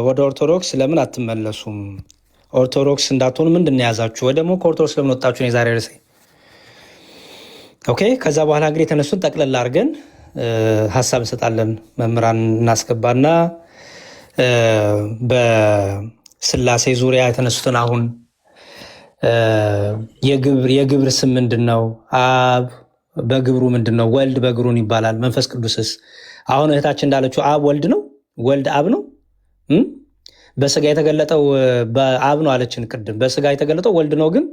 ወደ ኦርቶዶክስ ለምን አትመለሱም? ኦርቶዶክስ እንዳትሆኑ ምንድን ነው የያዛችሁ? ወይ ደግሞ ከኦርቶዶክስ ለምን ወጣችሁ? የዛሬ ርዕሴ ኦኬ። ከዛ በኋላ እንግዲህ የተነሱን ጠቅለል አድርገን ሀሳብ እንሰጣለን። መምህራን እናስገባና በስላሴ ዙሪያ የተነሱትን አሁን የግብር ስም ምንድን ነው? አብ በግብሩ ምንድን ነው? ወልድ በግብሩን ይባላል። መንፈስ ቅዱስስ? አሁን እህታችን እንዳለችው አብ ወልድ ነው፣ ወልድ አብ ነው። በስጋ የተገለጠው በአብ ነው አለችን ቅድም። በስጋ የተገለጠው ወልድ ነው፣ ግን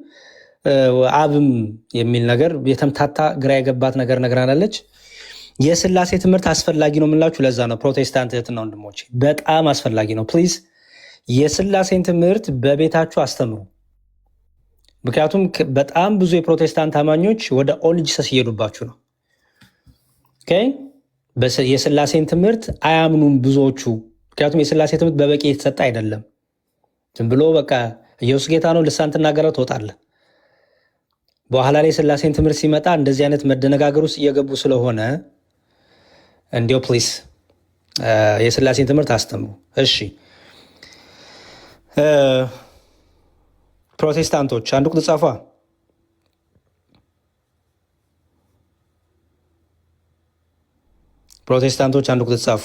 አብም የሚል ነገር የተምታታ ግራ የገባት ነገር ነግራናለች። የስላሴ ትምህርት አስፈላጊ ነው የምንላችሁ ለዛ ነው። ፕሮቴስታንት እህትና ወንድሞች በጣም አስፈላጊ ነው። ፕሊዝ የስላሴን ትምህርት በቤታችሁ አስተምሩ። ምክንያቱም በጣም ብዙ የፕሮቴስታንት አማኞች ወደ ኦንሊ ጂሰስ እየሄዱባችሁ ነው። የስላሴን ትምህርት አያምኑም ብዙዎቹ። ምክንያቱም የስላሴ ትምህርት በበቂ የተሰጠ አይደለም። ዝም ብሎ በቃ ኢየሱስ ጌታ ነው ልሳን ትናገረው ትወጣለህ። በኋላ ላይ የስላሴን ትምህርት ሲመጣ እንደዚህ አይነት መደነጋገር ውስጥ እየገቡ ስለሆነ እንዲው ፕሊስ የስላሴን ትምህርት አስተምሩ። እሺ ፕሮቴስታንቶች አንድ ቁጥር ጻፏ። ፕሮቴስታንቶች አንድ ቁጥር ጻፉ።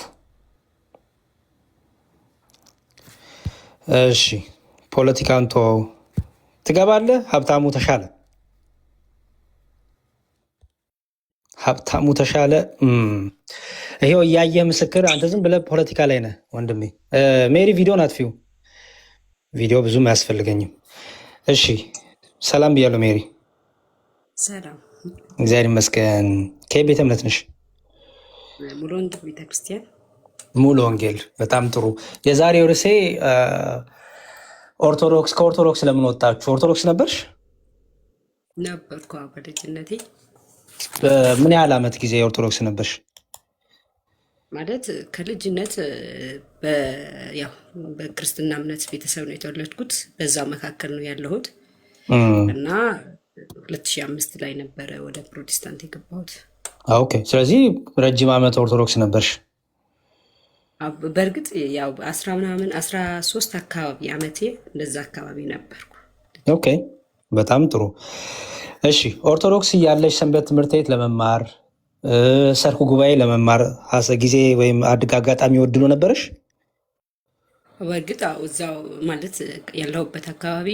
እሺ ፖለቲካን ተወው። ትገባለህ? ሀብታሙ ተሻለ ይሄው እያየህ ምስክር። አንተ ዝም ብለህ ፖለቲካ ላይ ነህ ወንድሜ። ሜሪ ቪዲዮን አጥፊው። ቪዲዮ ብዙም አያስፈልገኝም። እሺ ሰላም ብያለሁ ሜሪ። ሰላም እግዚአብሔር ይመስገን። ከየት ቤተ እምነት ነሽ? ሙሉ ወንጌል ቤተክርስቲያን። ሙሉ ወንጌል። በጣም ጥሩ። የዛሬው ርዕሴ ኦርቶዶክስ። ከኦርቶዶክስ ለምን ወጣችሁ? ኦርቶዶክስ ነበርሽ? ነበርኩ በልጅነቴ። ምን ያህል ዓመት ጊዜ ኦርቶዶክስ ነበርሽ? ማለት ከልጅነት ያው በክርስትና እምነት ቤተሰብ ነው የተወለድኩት። በዛው መካከል ነው ያለሁት እና 2005 ላይ ነበረ ወደ ፕሮቴስታንት የገባሁት። ኦኬ። ስለዚህ ረጅም ዓመት ኦርቶዶክስ ነበርሽ። በእርግጥ ያው 13 አካባቢ ዓመቴ እንደዛ አካባቢ ነበርኩ። ኦኬ በጣም ጥሩ። እሺ ኦርቶዶክስ እያለሽ ሰንበት ትምህርት ቤት ለመማር ሰርኩ ጉባኤ ለመማር ጊዜ ወይም አጋጣሚ ወድኖ ነበረሽ? በእርግጥ እዛው ማለት ያለሁበት አካባቢ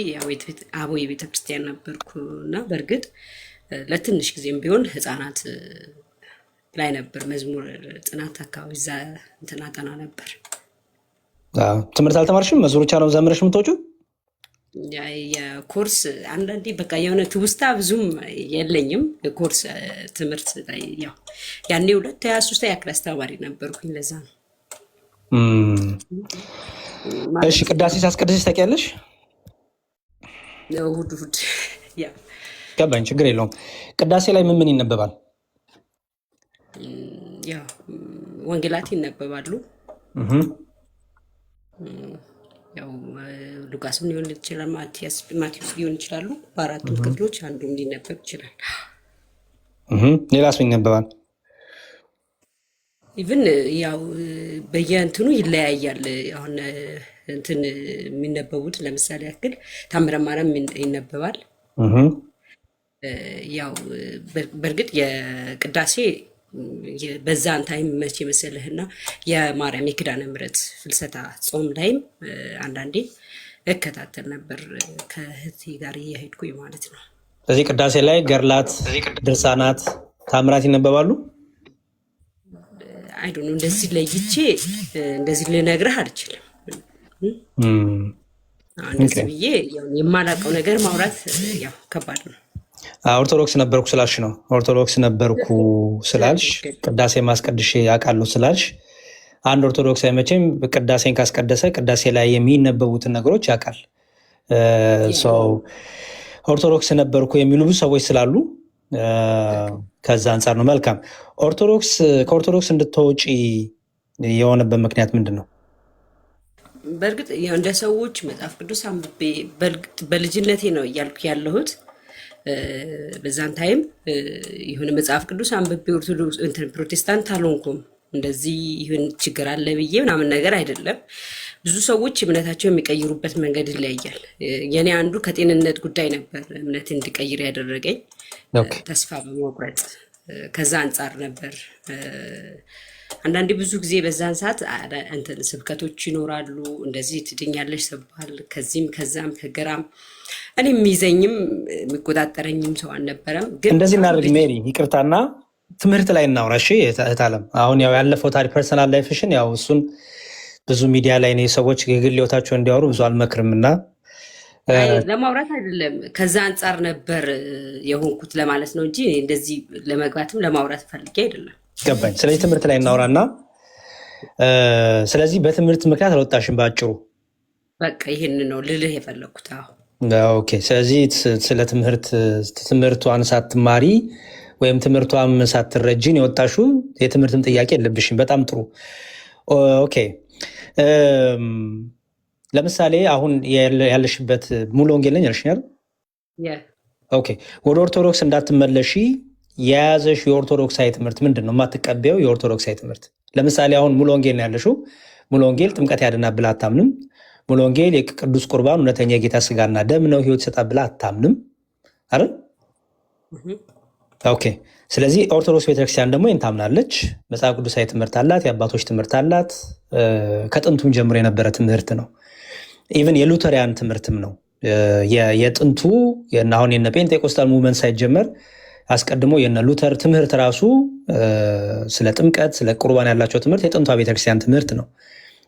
አቦ የቤተክርስቲያን ነበርኩ እና በእርግጥ ለትንሽ ጊዜም ቢሆን ህፃናት ላይ ነበር መዝሙር ጥናት አካባቢ እዛ እንትን አጠና ነበር። ትምህርት አልተማርሽም? መዝሙር ብቻ ነው ዘምረሽ የምትወጪው? የኮርስ አንዳንዴ በቃ የሆነ ትውስታ ብዙም የለኝም። የኮርስ ትምህርት ላይ ያው ያኔ 2023 ያክል አስተማሪ ነበርኩኝ። ለዛ ነው። እሺ ቅዳሴ ሳስቀድስሽ ታውቂያለሽ? እሑድ ገባኝ። ችግር የለውም። ቅዳሴ ላይ ምን ይነበባል? ያው ወንጌላት ይነበባሉ። ያው ሉቃስም ሊሆን ይችላል፣ ማቴዎስ ሊሆን ይችላሉ። በአራቱም ክፍሎች አንዱም ሊነበብ ይችላል። ሌላስ ምን ይነበባል? ኢቭን ያው በየእንትኑ ይለያያል። አሁን እንትን የሚነበቡት ለምሳሌ ያክል ታምረ ማርያም ይነበባል። ያው በእርግጥ የቅዳሴ በዛን ታይም መቼ መሰለህና የማርያም የኪዳነ ምሕረት ፍልሰታ ጾም ላይም አንዳንዴ እከታተል ነበር ከእህቴ ጋር እየሄድኩኝ ማለት ነው። ስለዚህ ቅዳሴ ላይ ገድላት፣ ድርሳናት፣ ታምራት ይነበባሉ። አይ ዶንት ኖ እንደዚህ ለይቼ እንደዚህ ልነግርህ አልችልም። እንደዚህ ብዬ የማላውቀው ነገር ማውራት ያው ከባድ ነው። ኦርቶዶክስ ነበርኩ ስላልሽ ነው። ኦርቶዶክስ ነበርኩ ስላልሽ ቅዳሴ ማስቀድሼ ያውቃለሁ ስላልሽ አንድ ኦርቶዶክስ አይመቼም ቅዳሴን ካስቀደሰ ቅዳሴ ላይ የሚነበቡትን ነገሮች ያውቃል። ኦርቶዶክስ ነበርኩ የሚሉ ብዙ ሰዎች ስላሉ ከዛ አንጻር ነው። መልካም። ከኦርቶዶክስ እንድትወጪ የሆነበት ምክንያት ምንድን ነው? በእርግጥ እንደ ሰዎች መጽሐፍ ቅዱስ አንብቤ በልጅነቴ ነው እያልኩ ያለሁት። በዛን ታይም የሆነ መጽሐፍ ቅዱስ አንብቤ ኦርቶዶክስ ፕሮቴስታንት አልሆንኩም። እንደዚህ ይሁን ችግር አለ ብዬ ምናምን ነገር አይደለም። ብዙ ሰዎች እምነታቸው የሚቀይሩበት መንገድ ይለያያል። የኔ አንዱ ከጤንነት ጉዳይ ነበር እምነት እንዲቀይር ያደረገኝ፣ ተስፋ በመቁረጥ ከዛ አንጻር ነበር። አንዳንዴ ብዙ ጊዜ በዛን ሰዓት እንትን ስብከቶች ይኖራሉ፣ እንደዚህ ትድኛለሽ ስባል ከዚህም ከዛም ከግራም እኔ የሚይዘኝም የሚቆጣጠረኝም ሰው አልነበረም። ግን እንደዚህ እናደርግ ሜሪ፣ ይቅርታና ትምህርት ላይ እናውራ። እሺ እህት ዓለም፣ አሁን ያው ያለፈው ታሪክ ፐርሰናል ላይፍሽን ያው እሱን ብዙ ሚዲያ ላይ ነው ሰዎች የግል ህይወታቸው እንዲያወሩ ብዙ አልመክርም እና ለማውራት አይደለም ከዛ አንጻር ነበር የሆንኩት ለማለት ነው እንጂ እንደዚህ ለመግባትም ለማውራት ፈልጌ አይደለም። ገባኝ። ስለዚህ ትምህርት ላይ እናውራና ስለዚህ በትምህርት ምክንያት አልወጣሽም ባጭሩ። በቃ ይህን ነው ልልህ የፈለግኩት። ኦኬ። ስለዚህ ስለ ትምህርቷን ሳትማሪ ወይም ትምህርቷም ሳትረጂን የወጣሽው የትምህርትም ጥያቄ የለብሽም። በጣም ጥሩ። ኦኬ። ለምሳሌ አሁን ያለሽበት ሙሉ ወንጌል ነኝ ያልሽኛል። ኦኬ። ወደ ኦርቶዶክስ እንዳትመለሺ የያዘሽ የኦርቶዶክሳዊ ትምህርት ምንድን ነው? የማትቀበየው የኦርቶዶክሳዊ ትምህርት ለምሳሌ አሁን ሙሉ ወንጌል ነው ያለሽው። ሙሉ ወንጌል ጥምቀት ያድናል ብላ አታምንም። ሙሉ ወንጌል የቅዱስ ቁርባን እውነተኛ የጌታ ስጋና ደም ነው ህይወት ይሰጣል ብላ አታምንም አይደል? ኦኬ። ስለዚህ ኦርቶዶክስ ቤተክርስቲያን ደግሞ ይህን ታምናለች። መጽሐፍ ቅዱሳዊ ትምህርት አላት፣ የአባቶች ትምህርት አላት። ከጥንቱም ጀምሮ የነበረ ትምህርት ነው። ኢቨን የሉተሪያን ትምህርትም ነው የጥንቱ። አሁን የነ ጴንጤቆስታል ሙቭመንት ሳይጀመር አስቀድሞ የነ ሉተር ትምህርት ራሱ ስለ ጥምቀት ስለ ቁርባን ያላቸው ትምህርት የጥንቷ ቤተክርስቲያን ትምህርት ነው።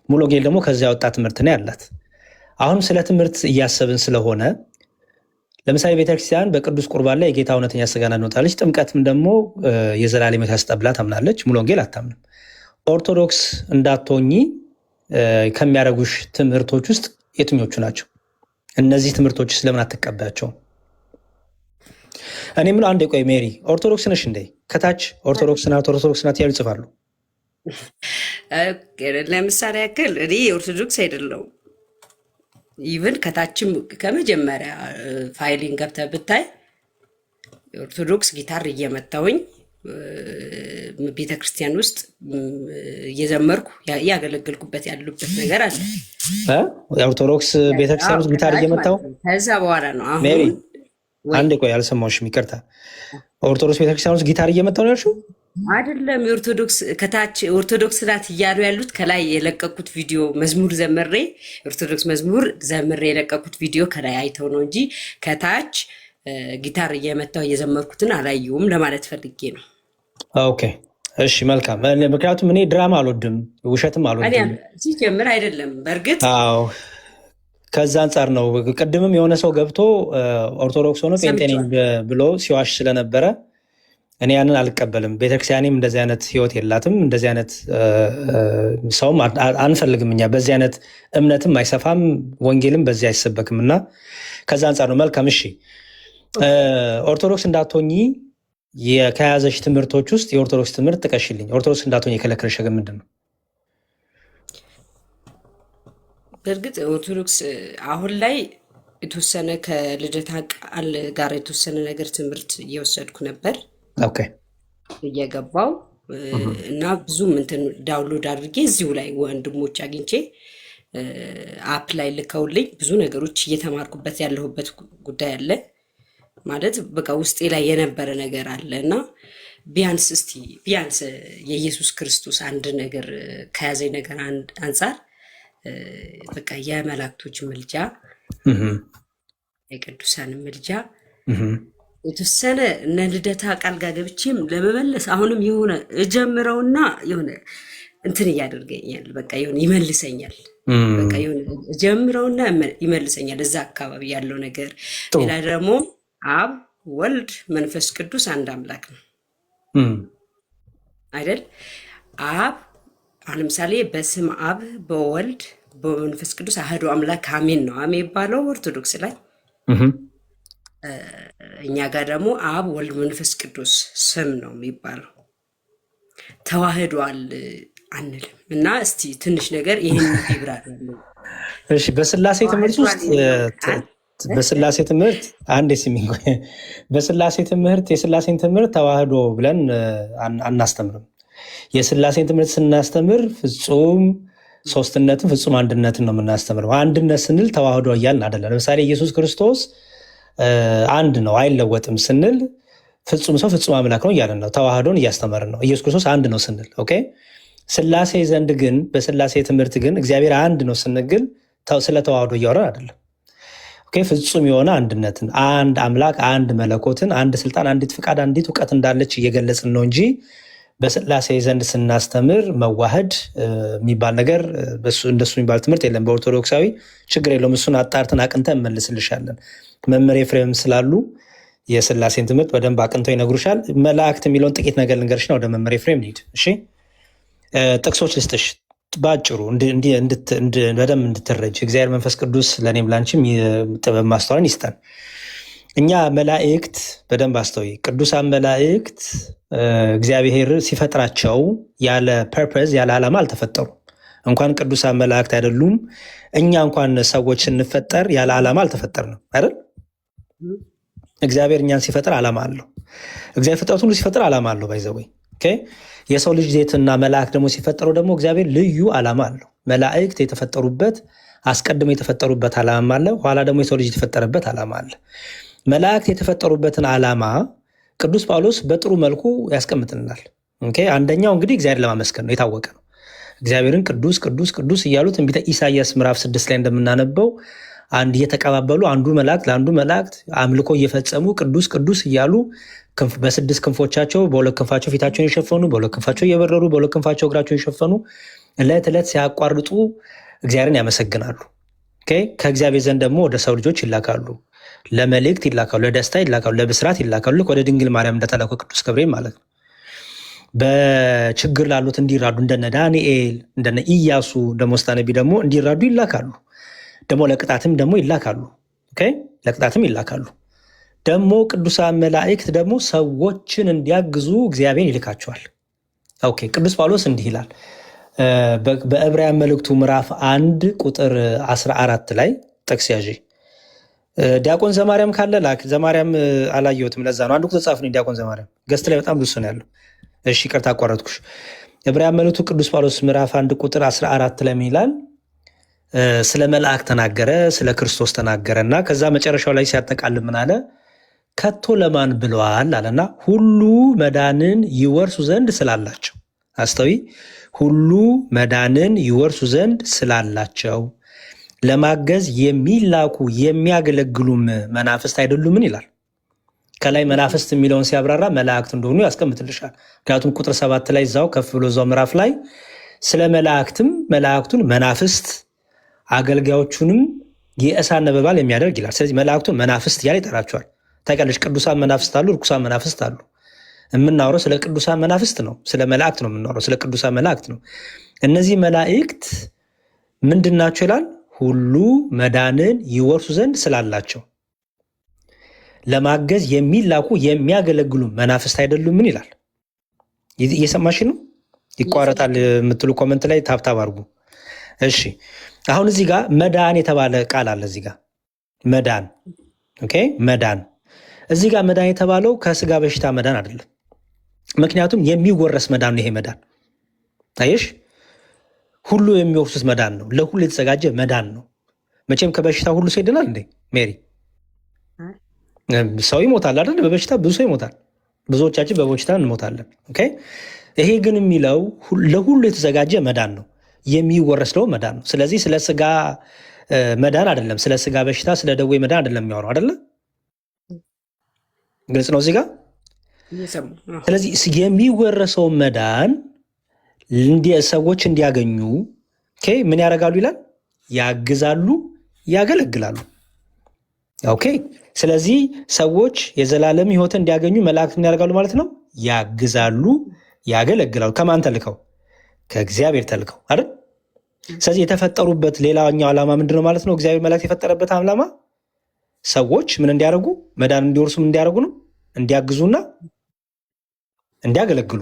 ሙሉ ወንጌል ደግሞ ከዚያ ያወጣ ትምህርት ነው ያላት። አሁን ስለ ትምህርት እያሰብን ስለሆነ ለምሳሌ ቤተክርስቲያን በቅዱስ ቁርባን ላይ የጌታ እውነተኛ ስጋና ደም ትወጣለች። ጥምቀትም ደግሞ የዘላለም ሕይወት ያስጠብላ ታምናለች። ሙሉ ወንጌል አታምንም። ኦርቶዶክስ እንዳትሆኚ ከሚያደርጉሽ ትምህርቶች ውስጥ የትኞቹ ናቸው? እነዚህ ትምህርቶች ስለምን አትቀበያቸውም? እኔ ምለው አንዴ ቆይ ሜሪ፣ ኦርቶዶክስ ነሽ እንዴ? ከታች ኦርቶዶክስ ናት ያሉ ይጽፋሉ። ለምሳሌ ያክል እኔ ኦርቶዶክስ አይደለሁም። ኢቭን ከታችም ከመጀመሪያ ፋይሊን ገብተህ ብታይ ኦርቶዶክስ ጊታር እየመታውኝ ቤተክርስቲያን ውስጥ እየዘመርኩ እያገለገልኩበት ያሉበት ነገር አለ። ኦርቶዶክስ ቤተክርስቲያን ውስጥ ጊታር እየመታው ከዛ በኋላ ነው አሁን ሜሪ አንድ ቆይ አልሰማሁሽም፣ ይቅርታ። ኦርቶዶክስ ቤተክርስቲያን ውስጥ ጊታር እየመታው ነው ያልሽው? አይደለም፣ የኦርቶዶክስ ከታች ኦርቶዶክስ ናት እያሉ ያሉት ከላይ የለቀቁት ቪዲዮ መዝሙር ዘምሬ ኦርቶዶክስ መዝሙር ዘምሬ የለቀቁት ቪዲዮ ከላይ አይተው ነው እንጂ ከታች ጊታር እየመታው እየዘመርኩትን አላየሁም ለማለት ፈልጌ ነው። ኦኬ እሺ መልካም። ምክንያቱም እኔ ድራማ አልወድም፣ ውሸትም አልወድም ሲጀምር አይደለም። በእርግጥ አዎ ከዛ አንጻር ነው። ቅድምም የሆነ ሰው ገብቶ ኦርቶዶክስ ሆኖ ጴንጤ ነኝ ብሎ ሲዋሽ ስለነበረ እኔ ያንን አልቀበልም። ቤተክርስቲያኔም እንደዚህ አይነት ህይወት የላትም፣ እንደዚህ አይነት ሰውም አንፈልግም። እኛ በዚህ አይነት እምነትም አይሰፋም፣ ወንጌልም በዚህ አይሰበክም እና ከዛ አንጻር ነው። መልካም እሺ። ኦርቶዶክስ እንዳትሆኚ ከያዘሽ ትምህርቶች ውስጥ የኦርቶዶክስ ትምህርት ጥቀሽልኝ። ኦርቶዶክስ እንዳትሆኚ የከለከለሽ ግን ምንድን ነው? በእርግጥ ኦርቶዶክስ አሁን ላይ የተወሰነ ከልደታ ቃል ጋር የተወሰነ ነገር ትምህርት እየወሰድኩ ነበር። ኦኬ እየገባው እና ብዙም እንትን ዳውንሎድ አድርጌ እዚሁ ላይ ወንድሞች አግኝቼ አፕ ላይ ልከውልኝ ብዙ ነገሮች እየተማርኩበት ያለሁበት ጉዳይ አለ። ማለት በቃ ውስጤ ላይ የነበረ ነገር አለ እና ቢያንስ የኢየሱስ ክርስቶስ አንድ ነገር ከያዘኝ ነገር አንጻር በቃ የመላእክቶች ምልጃ፣ የቅዱሳን ምልጃ የተወሰነ እነ ልደታ ቃል ጋር ገብቼም ለመመለስ አሁንም የሆነ እጀምረውና የሆነ እንትን እያደርገኛል። በቃ የሆነ ይመልሰኛል። በቃ የሆነ እጀምረውና ይመልሰኛል እዛ አካባቢ ያለው ነገር። ሌላ ደግሞ አብ ወልድ መንፈስ ቅዱስ አንድ አምላክ ነው አይደል? አብ አሁን ለምሳሌ በስም አብ በወልድ በመንፈስ ቅዱስ አህዶ አምላክ አሜን ነው የሚባለው ኦርቶዶክስ ላይ። እኛ ጋር ደግሞ አብ ወልድ መንፈስ ቅዱስ ስም ነው የሚባለው። ተዋህዷል አንልም። እና እስቲ ትንሽ ነገር ይህን ይብራል። እሺ፣ በስላሴ ትምህርት ውስጥ በስላሴ ትምህርት አንድ ሲሚንግ በስላሴ ትምህርት የስላሴን ትምህርት ተዋህዶ ብለን አናስተምርም። የስላሴን ትምህርት ስናስተምር ፍጹም ሶስትነትን ፍጹም አንድነትን ነው የምናስተምረው። አንድነት ስንል ተዋህዶ እያልን አይደለም። ለምሳሌ ኢየሱስ ክርስቶስ አንድ ነው አይለወጥም ስንል ፍጹም ሰው ፍጹም አምላክ ነው እያልን ነው። ተዋህዶን እያስተማርን ነው። ኢየሱስ ክርስቶስ አንድ ነው ስንል ኦኬ። ስላሴ ዘንድ ግን በስላሴ ትምህርት ግን እግዚአብሔር አንድ ነው ስንግል ስለ ተዋህዶ እያወራን አይደለም። ኦኬ፣ ፍጹም የሆነ አንድነትን፣ አንድ አምላክ፣ አንድ መለኮትን፣ አንድ ስልጣን፣ አንዲት ፍቃድ፣ አንዲት እውቀት እንዳለች እየገለጽን ነው እንጂ በስላሴ ዘንድ ስናስተምር መዋህድ የሚባል ነገር እንደሱ የሚባል ትምህርት የለም። በኦርቶዶክሳዊ ችግር የለውም። እሱን አጣርተን አቅንተን እንመልስልሻለን። መምህር ኤፍሬም ስላሉ የስላሴን ትምህርት በደንብ አቅንተው ይነግሩሻል። መላእክት የሚለውን ጥቂት ነገር ልንገርሽና ወደ መምህር ኤፍሬም እንሂድ። እሺ፣ ጥቅሶች ልስጥሽ በአጭሩ በደንብ እንድትረጅ። እግዚአብሔር መንፈስ ቅዱስ ለእኔም ላንቺም ጥበብ ማስተዋልን ይስጠን። እኛ መላእክት በደንብ አስተውይ። ቅዱሳን መላእክት እግዚአብሔር ሲፈጥራቸው ያለ ፐርፐዝ ያለ ዓላማ አልተፈጠሩ። እንኳን ቅዱሳን መላእክት አይደሉም፣ እኛ እንኳን ሰዎች ስንፈጠር ያለ ዓላማ አልተፈጠርንም አይደል? እግዚአብሔር እኛን ሲፈጥር ዓላማ አለው። እግዚአብሔር ፍጥረት ሁሉ ሲፈጥር ዓላማ አለው። ባይዘወይ የሰው ልጅ ዜትና መላእክት ደግሞ ሲፈጠሩ ደግሞ እግዚአብሔር ልዩ ዓላማ አለው። መላእክት የተፈጠሩበት አስቀድሞ የተፈጠሩበት ዓላማ አለ። ኋላ ደግሞ የሰው ልጅ የተፈጠረበት ዓላማ አለ። መላእክት የተፈጠሩበትን ዓላማ ቅዱስ ጳውሎስ በጥሩ መልኩ ያስቀምጥልናል። አንደኛው እንግዲህ እግዚአብሔር ለማመስገን ነው፣ የታወቀ ነው። እግዚአብሔርን ቅዱስ ቅዱስ ቅዱስ እያሉ ትንቢተ ኢሳይያስ ምዕራፍ 6 ላይ እንደምናነበው አንድ እየተቀባበሉ አንዱ መላእክት ለአንዱ መላእክት አምልኮ እየፈጸሙ ቅዱስ ቅዱስ እያሉ በስድስት ክንፎቻቸው በሁለት ክንፋቸው ፊታቸውን የሸፈኑ በሁለት ክንፋቸው እየበረሩ በሁለት ክንፋቸው እግራቸውን የሸፈኑ ዕለት ዕለት ሲያቋርጡ እግዚአብሔርን ያመሰግናሉ። ከእግዚአብሔር ዘንድ ደግሞ ወደ ሰው ልጆች ይላካሉ፣ ለመልእክት ይላካሉ፣ ለደስታ ይላካሉ፣ ለብስራት ይላካሉ። ልክ ወደ ድንግል ማርያም እንደተላከው ቅዱስ ገብርኤል ማለት ነው። በችግር ላሉት እንዲራዱ እንደነ ዳንኤል እንደነ ኢያሱ ደግሞ ስታነቢ ደግሞ እንዲራዱ ይላካሉ። ደግሞ ለቅጣትም ደግሞ ይላካሉ። ለቅጣትም ይላካሉ። ደግሞ ቅዱሳን መላእክት ደግሞ ሰዎችን እንዲያግዙ እግዚአብሔር ይልካቸዋል። ቅዱስ ጳውሎስ እንዲህ ይላል በዕብራውያን መልእክቱ ምዕራፍ 1 ቁጥር 14 ላይ ጥቅስ ያዥ። ዲያቆን ዘማርያም ካለ ላክ። ዘማርያም አላየሁትም፣ ለዛ ነው። አንድ ቁጥር ጻፍ። ዲያቆን ዘማርያም ገስት ላይ በጣም ብዙ ነው ያለው። እሺ ይቅርታ አቋረጥኩሽ። ዕብራውያን መልእክቱ ቅዱስ ጳውሎስ ምዕራፍ 1 ቁጥር 14 ላይ ምን ይላል? ስለ መልአክ ተናገረ፣ ስለ ክርስቶስ ተናገረ እና ከዛ መጨረሻው ላይ ሲያጠቃልል ምን አለ? ከቶ ለማን ብለዋል አለና ሁሉ መዳንን ይወርሱ ዘንድ ስላላቸው። አስተዊ ሁሉ መዳንን ይወርሱ ዘንድ ስላላቸው ለማገዝ የሚላኩ የሚያገለግሉም መናፍስት አይደሉምን ይላል። ከላይ መናፍስት የሚለውን ሲያብራራ መላእክት እንደሆኑ ያስቀምጥልሻል። ምክንያቱም ቁጥር 7 ላይ እዛው ከፍ ብሎ እዛው ምዕራፍ ላይ ስለ መላእክትም መላእክቱን መናፍስት አገልጋዮቹንም የእሳት ነበልባል የሚያደርግ ይላል። ስለዚህ መላእክቱን መናፍስት እያለ ይጠራቸዋል። ታውቂያለሽ፣ ቅዱሳን መናፍስት አሉ፣ ርኩሳን መናፍስት አሉ። የምናወራው ስለ ቅዱሳን መናፍስት ነው፣ ስለ መላእክት ነው የምናወራው፣ ስለ ቅዱሳን መላእክት ነው። እነዚህ መላእክት ምንድን ናቸው ይላል? ሁሉ መዳንን ይወርሱ ዘንድ ስላላቸው ለማገዝ የሚላኩ የሚያገለግሉ መናፍስት አይደሉም ምን ይላል? እየሰማሽ ነው? ይቋረጣል የምትሉ ኮመንት ላይ ታብታብ አድርጉ። እሺ አሁን እዚህ ጋር መዳን የተባለ ቃል አለ። እዚህ ጋር መዳን መዳን እዚህ ጋር መዳን የተባለው ከስጋ በሽታ መዳን አይደለም። ምክንያቱም የሚወረስ መዳን ነው ይሄ መዳን። አየሽ፣ ሁሉ የሚወርሱት መዳን ነው። ለሁሉ የተዘጋጀ መዳን ነው። መቼም ከበሽታ ሁሉ ሰው ይድናል እንዴ ሜሪ? ሰው ይሞታል አይደል? በበሽታ ብዙ ሰው ይሞታል። ብዙዎቻችን በበሽታ እንሞታለን። ኦኬ። ይሄ ግን የሚለው ለሁሉ የተዘጋጀ መዳን ነው፣ የሚወረስ ነው መዳን ነው። ስለዚህ ስለ ስጋ መዳን አይደለም፣ ስለ ስጋ በሽታ፣ ስለ ደዌ መዳን አይደለም የሚያወራው አይደለ? ግልጽ ነው እዚህ ጋር። ስለዚህ የሚወረሰው መዳን ሰዎች እንዲያገኙ ምን ያደርጋሉ ይላል? ያግዛሉ፣ ያገለግላሉ። ኦኬ። ስለዚህ ሰዎች የዘላለም ሕይወት እንዲያገኙ መላእክት ምን ያደርጋሉ ማለት ነው? ያግዛሉ፣ ያገለግላሉ። ከማን ተልከው? ከእግዚአብሔር ተልከው አይደል? ስለዚህ የተፈጠሩበት ሌላኛው ዓላማ ምንድን ነው ማለት ነው? እግዚአብሔር መላእክት የፈጠረበት ዓላማ ሰዎች ምን እንዲያደርጉ? መዳን እንዲወርሱም እንዲያደርጉ ነው፣ እንዲያግዙና እንዲያገለግሉ።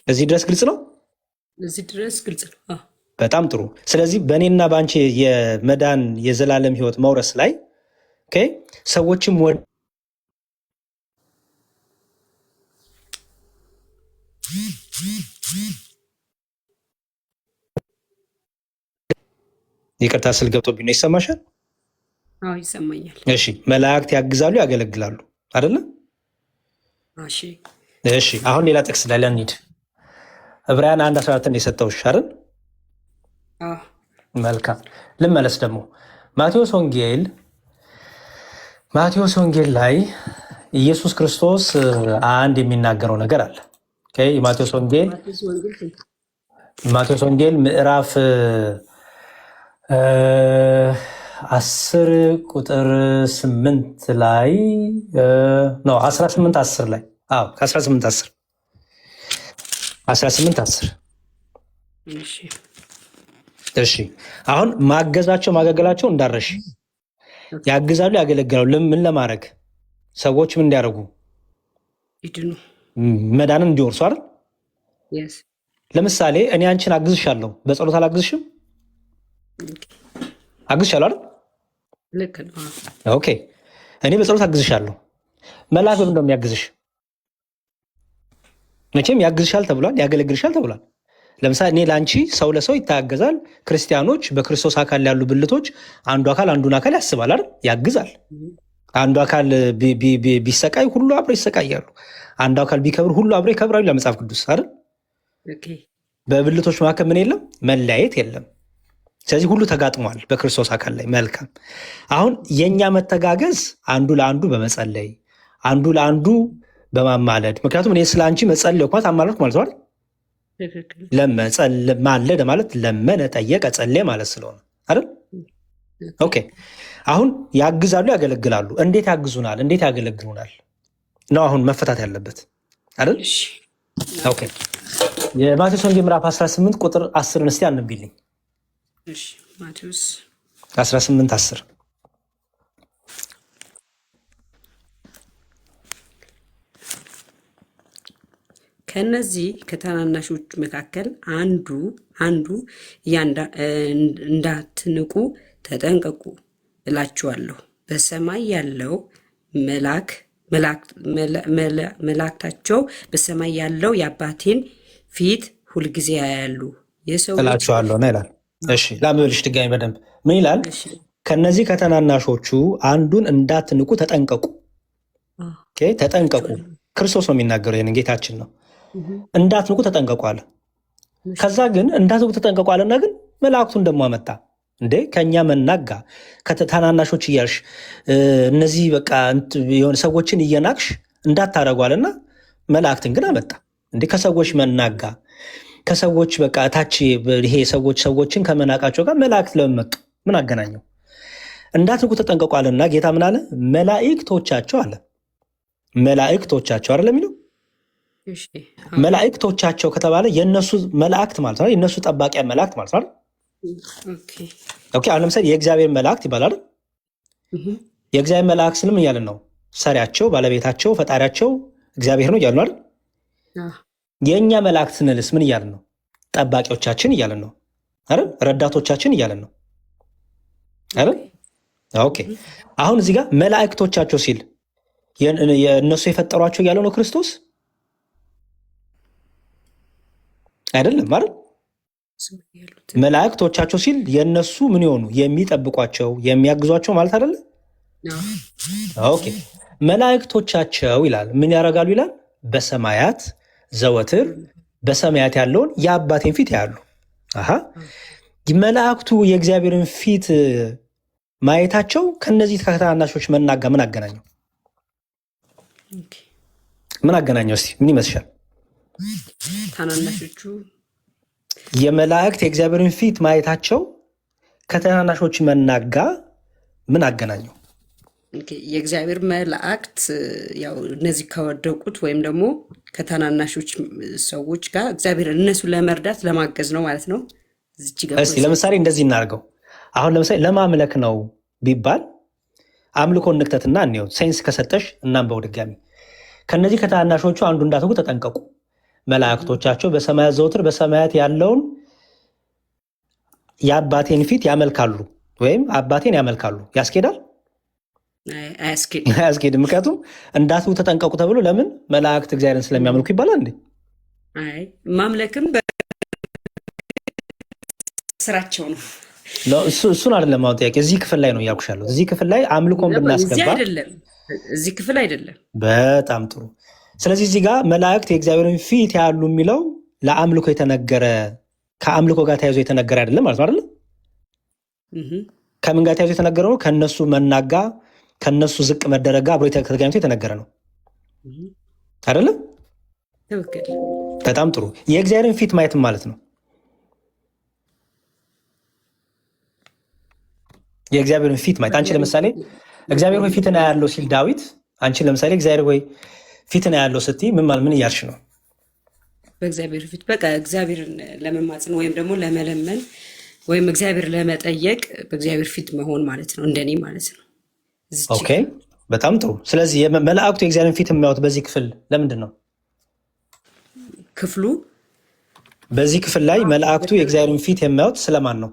እዚህ ድረስ ግልጽ ነው? እዚህ ድረስ ግልጽ ነው። በጣም ጥሩ። ስለዚህ በእኔና በአንቺ የመዳን የዘላለም ሕይወት መውረስ ላይ ሰዎችም ይቅርታ ስል ገብቶብኝ ነው። ይሰማሻል? አዎ ይሰማኛል። እሺ፣ መላእክት ያግዛሉ፣ ያገለግላሉ አይደለ? እሺ፣ አሁን ሌላ ጥቅስ ላይ እንሂድ። ዕብራውያን 1:14 የሰጠውሽ አይደል? መልካም፣ ልመለስ ደግሞ ማቴዎስ ወንጌል ላይ ኢየሱስ ክርስቶስ አንድ የሚናገረው ነገር አለ። ማቴዎስ ወንጌል ምዕራፍ 10 ቁጥር 8 ላይ ነው 18:10 ላይ ከ18:10 እሺ። አሁን ማገገላቸው እንዳረሽ ያግዛሉ፣ ያገለግላሉ። ምን ለማድረግ? ሰዎች ምን እንዲያደርጉ? መዳንን እንዲወርሱ አይደል? ለምሳሌ እኔ አንቺን አግዝሻለሁ፣ በጸሎት አላግዝሽም? አግዝሻለሁ አይደል? ልክ ነው። ኦኬ። እኔ በጸሎት አግዝሻለሁ። መልአክ በምን ነው የሚያግዝሽ? መቼም ያግዝሻል ተብሏል፣ ያገለግልሻል ተብሏል። ለምሳሌ እኔ ለአንቺ ሰው ለሰው ይታገዛል። ክርስቲያኖች በክርስቶስ አካል ያሉ ብልቶች አንዱ አካል አንዱን አካል ያስባል አይደል? ያግዛል። አንዱ አካል ቢሰቃይ ሁሉ አብረው ይሰቃያሉ። አንዱ አካል ቢከብር ሁሉ አብረው ይከብራሉ። ለመጽሐፍ ቅዱስ አይደል? በብልቶች መካከል ምን የለም? መለያየት የለም። ስለዚህ ሁሉ ተጋጥሟል በክርስቶስ አካል ላይ። መልካም። አሁን የእኛ መተጋገዝ አንዱ ለአንዱ በመጸለይ አንዱ ለአንዱ በማማለድ። ምክንያቱም እኔ ስለ አንቺ መጸለይ እንኳን አማለድኩ ማለት ነው። ማለደ ማለት ለመነ፣ ጠየቀ፣ ጸለየ ማለት ስለሆነ አይደል? ኦኬ። አሁን ያግዛሉ፣ ያገለግላሉ። እንዴት ያግዙናል? እንዴት ያገለግሉናል ነው አሁን መፈታት ያለበት አይደል? ኦኬ። የማቴዎስ ወንጌል ምዕራፍ 18 ቁጥር 10 እስቲ አንብቢልኝ። ማቴዎስ 18:10 ከነዚህ ከታናናሾች መካከል አንዱ እንዳትንቁ ተጠንቀቁ እላችኋለሁ። በሰማይ ያለው መላእክታቸው በሰማይ ያለው የአባቴን ፊት ሁልጊዜ ያያሉ እላችኋለሁ ነው ይላል። እሺ ላምብልሽ ድጋሚ በደንብ ምን ይላል? ከነዚህ ከተናናሾቹ አንዱን እንዳትንቁ ተጠንቀቁ። ተጠንቀቁ። ክርስቶስ ነው የሚናገረው፣ ይህንን ጌታችን ነው። እንዳትንቁ ተጠንቀቁ አለ። ከዛ ግን እንዳትንቁ ተጠንቀቁ አለና ግን መላእክቱን ደግሞ አመጣ። እንዴ ከእኛ መናጋ ከተናናሾች እያልሽ እነዚህ በቃ የሆነ ሰዎችን እየናቅሽ እንዳታረጉ አለና መላእክትን ግን አመጣ። እንዴ ከሰዎች መናጋ ከሰዎች በቃ ታች ይሄ ሰዎችን ከመናቃቸው ጋር መላእክት ለምን መጡ? ምን አገናኘው? እንዳትንቁ ተጠንቀቁ አለና ጌታ ምን አለ? መላእክቶቻቸው አለ። መላእክቶቻቸው አይደል የሚለው? መላእክቶቻቸው ከተባለ የነሱ መላእክት ማለት ነው። የነሱ ጠባቂያ መላእክት ማለት ነው። ኦኬ አሁን ለምሳሌ የእግዚአብሔር መላእክት ይባላል። የእግዚአብሔር መላእክት ስልም እያለን ነው ሰሪያቸው፣ ባለቤታቸው፣ ፈጣሪያቸው እግዚአብሔር ነው እያሉ አይደል? የእኛ መላእክት ስንልስ ምን እያለን ነው? ጠባቂዎቻችን እያለን ነው አይደል? ረዳቶቻችን እያለን ነው አይደል? ኦኬ አሁን እዚህ ጋር መላእክቶቻቸው ሲል የእነሱ የፈጠሯቸው እያለው ነው ክርስቶስ አይደለም አይደል? መላእክቶቻቸው ሲል የነሱ ምን የሆኑ የሚጠብቋቸው የሚያግዟቸው ማለት አይደለ? ኦኬ መላእክቶቻቸው ይላል ምን ያደርጋሉ ይላል? በሰማያት ዘወትር በሰማያት ያለውን የአባቴን ፊት ያሉ። አሃ መላእክቱ የእግዚአብሔርን ፊት ማየታቸው ከነዚህ ከታናናሾች መናጋ ምን አገናኘው? ምን አገናኘው? እስቲ ምን ይመስሻል? ታናናሾቹ የመላእክት የእግዚአብሔርን ፊት ማየታቸው ከታናናሾች መናጋ ምን አገናኘው? የእግዚአብሔር መላእክት ያው እነዚህ ከወደቁት ወይም ደግሞ ከታናናሾች ሰዎች ጋር እግዚአብሔር እነሱ ለመርዳት ለማገዝ ነው ማለት ነው። እስቲ ለምሳሌ እንደዚህ እናድርገው። አሁን ለምሳሌ ለማምለክ ነው ቢባል አምልኮ እንክተትና እንየው። ሳይንስ ከሰጠሽ እናንበው ድጋሚ። ከነዚህ ከታናናሾቹ አንዱ እንዳትጉ ተጠንቀቁ። መላእክቶቻቸው በሰማያት ዘወትር በሰማያት ያለውን የአባቴን ፊት ያመልካሉ ወይም አባቴን ያመልካሉ። ያስኬዳል? አያስኬድም። ምክንያቱም እንዳትጉ ተጠንቀቁ ተብሎ ለምን መላእክት እግዚአብሔርን ስለሚያመልኩ ይባላል እንዴ? ማምለክም ስራቸው ነው። እሱን አይደለም አሁን ጥያቄ። እዚህ ክፍል ላይ ነው እያልኩሻለሁ። እዚህ ክፍል ላይ አምልኮን ብናስገባ እዚህ ክፍል አይደለም። በጣም ጥሩ። ስለዚህ እዚህ ጋር መላእክት የእግዚአብሔርን ፊት ያሉ የሚለው ለአምልኮ የተነገረ ከአምልኮ ጋር ተያይዞ የተነገረ አይደለም ማለት ነው አይደለም? ከምን ጋር ተያይዞ የተነገረ ነው? ከነሱ መናጋ ከነሱ ዝቅ መደረጋ አብሮ ተገናኝቶ የተነገረ ነው አይደለም? በጣም ጥሩ። የእግዚአብሔርን ፊት ማየት ማለት ነው የእግዚአብሔርን ፊት ማየት። አንቺ ለምሳሌ እግዚአብሔር ሆይ ፊትን አያለው ሲል ዳዊት፣ አንቺ ለምሳሌ እግዚአብሔር ሆይ ፊትን አያለው ስትይ ምን እያልሽ ነው? በእግዚአብሔር ፊት በቃ እግዚአብሔርን ለመማጽን ወይም ደግሞ ለመለመን ወይም እግዚአብሔር ለመጠየቅ በእግዚአብሔር ፊት መሆን ማለት ነው፣ እንደኔ ማለት ነው። ኦኬ በጣም ጥሩ። ስለዚህ መላእክቱ የእግዚአብሔርን ፊት የሚያዩት በዚህ ክፍል ለምንድን ነው? ክፍሉ በዚህ ክፍል ላይ መላእክቱ የእግዚአብሔርን ፊት የሚያዩት ስለማን ነው?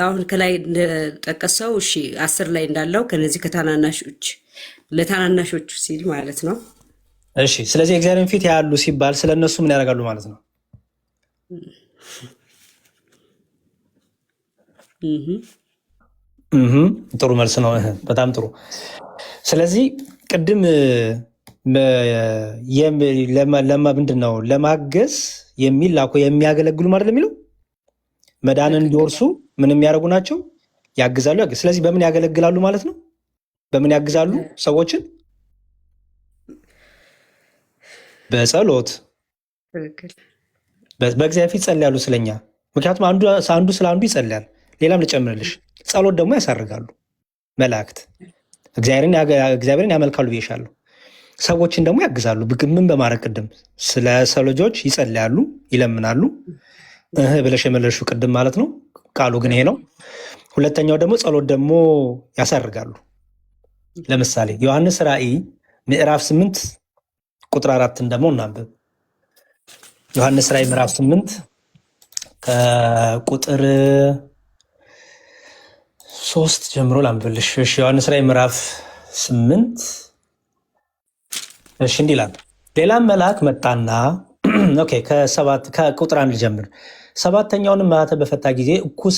አሁን ከላይ እንደጠቀሰው 10 ላይ እንዳለው ከነዚህ ከታናናሾች ለታናናሾቹ ሲል ማለት ነው። እሺ ስለዚህ የእግዚአብሔርን ፊት ያሉ ሲባል ስለነሱ ምን ያደርጋሉ ማለት ነው? ጥሩ መልስ ነው። በጣም ጥሩ። ስለዚህ ቅድም ምንድን ነው ለማገዝ የሚላኩ የሚያገለግሉ ማለት የሚለው መዳንን እንዲወርሱ ምን የሚያደርጉ ናቸው? ያግዛሉ። ስለዚህ በምን ያገለግላሉ ማለት ነው? በምን ያግዛሉ ሰዎችን? በጸሎት በእግዚአብሔር ፊት ጸልያሉ ስለኛ። ምክንያቱም አንዱ ስለ አንዱ ይጸልያል። ሌላም ልጨምርልሽ፣ ጸሎት ደግሞ ያሳርጋሉ መላእክት። እግዚአብሔርን ያመልካሉ ብዬሻለሁ። ሰዎችን ደግሞ ያግዛሉ። ምን በማድረግ ቅድም ስለ ሰው ልጆች ይጸልያሉ፣ ይለምናሉ ብለሽ የመለሹ ቅድም ማለት ነው። ቃሉ ግን ይሄ ነው። ሁለተኛው ደግሞ ጸሎት ደግሞ ያሳርጋሉ። ለምሳሌ ዮሐንስ ራእይ ምዕራፍ 8 ቁጥር 4 ደግሞ እናንብብ። ዮሐንስ ራእይ ምዕራፍ 8 ከቁጥር 3 ጀምሮ ላንብብልሽ። ዮሐንስ ራእይ ምዕራፍ 8 እንዲህ ይላል። ሌላም መልአክ መጣና ከቁጥር 1 ጀምር። ሰባተኛውንም ማኅተም በፈታ ጊዜ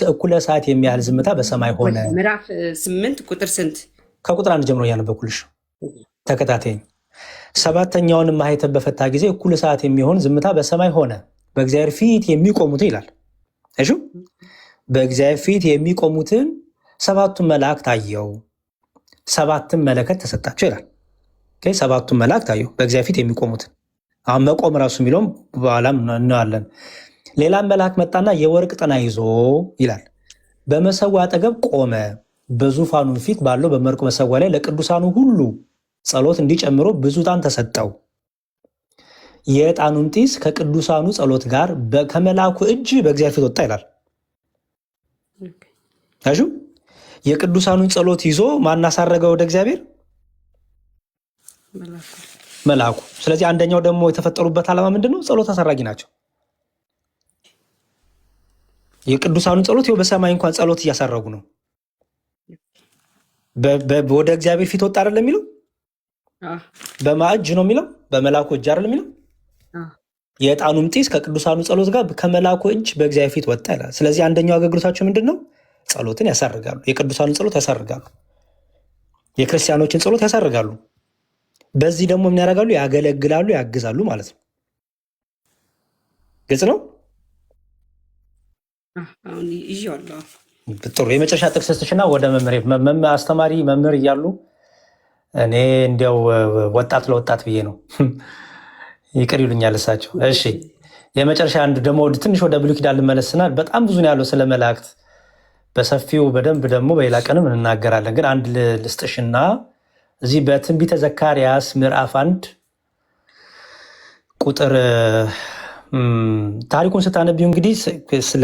እኩለ ሰዓት የሚያህል ዝምታ በሰማይ ሆነ። ምዕራፍ 8 ቁጥር ስንት? ከቁጥር 1 ጀምሮ እያነበብኩልሽ ተከታተይኝ። ሰባተኛውንም ማኅተም በፈታ ጊዜ እኩለ ሰዓት የሚሆን ዝምታ በሰማይ ሆነ። በእግዚአብሔር ፊት የሚቆሙትን ይላል። እሺ በእግዚአብሔር ፊት የሚቆሙትን ሰባቱን መላእክት አየው። ሰባትም መለከት ተሰጣቸው ይላል። ሰባቱን መላእክት አየው በእግዚአብሔር ፊት የሚቆሙትን። አሁን መቆም ራሱ የሚለውም በኋላም እናዋለን። ሌላም መልአክ መጣና የወርቅ ጥና ይዞ ይላል በመሰዊያው አጠገብ ቆመ። በዙፋኑ ፊት ባለው በመርቁ መሰዊያ ላይ ለቅዱሳኑ ሁሉ ጸሎት እንዲጨምሩ ብዙ ዕጣን ተሰጠው። የዕጣኑም ጢስ ከቅዱሳኑ ጸሎት ጋር ከመልአኩ እጅ በእግዚአብሔር ፊት ወጣ ይላል። ታሹ የቅዱሳኑን ጸሎት ይዞ ማናሳረገው ወደ እግዚአብሔር መልአኩ። ስለዚህ አንደኛው ደግሞ የተፈጠሩበት ዓላማ ምንድነው? ጸሎት አሳራጊ ናቸው። የቅዱሳኑን ጸሎት ይኸው በሰማይ እንኳን ጸሎት እያሳረጉ ነው። ወደ እግዚአብሔር ፊት ወጣ አይደለም የሚለው? በማን እጅ ነው የሚለው? በመልአኩ እጅ አይደለም የሚለው? የዕጣኑም ጢስ ከቅዱሳኑ ጸሎት ጋር ከመላኩ እጅ በእግዚአብሔር ፊት ወጣ ይላል። ስለዚህ አንደኛው አገልግሎታቸው ምንድን ነው? ጸሎትን ያሳርጋሉ። የቅዱሳኑን ጸሎት ያሳርጋሉ። የክርስቲያኖችን ጸሎት ያሳርጋሉ። በዚህ ደግሞ ምን ያደርጋሉ? ያገለግላሉ፣ ያግዛሉ ማለት ነው። ግልጽ ነው። ጥሩ። የመጨረሻ ጥቅስ ስትሽና ወደ መምህር አስተማሪ መምህር እያሉ እኔ እንዲያው ወጣት ለወጣት ብዬ ነው ይቅር ይሉኛል እሳቸው። እሺ የመጨረሻ አንድ ደግሞ ትንሽ ወደ ብሉይ ኪዳን ልመለስና በጣም ብዙ ነው ያለው ስለ መላእክት በሰፊው በደንብ ደግሞ በሌላ ቀንም እንናገራለን። ግን አንድ ልስጥሽና እዚህ በትንቢተ ዘካርያስ ምዕራፍ 1 ቁጥር ታሪኩን ስታነቢው እንግዲህ ስለ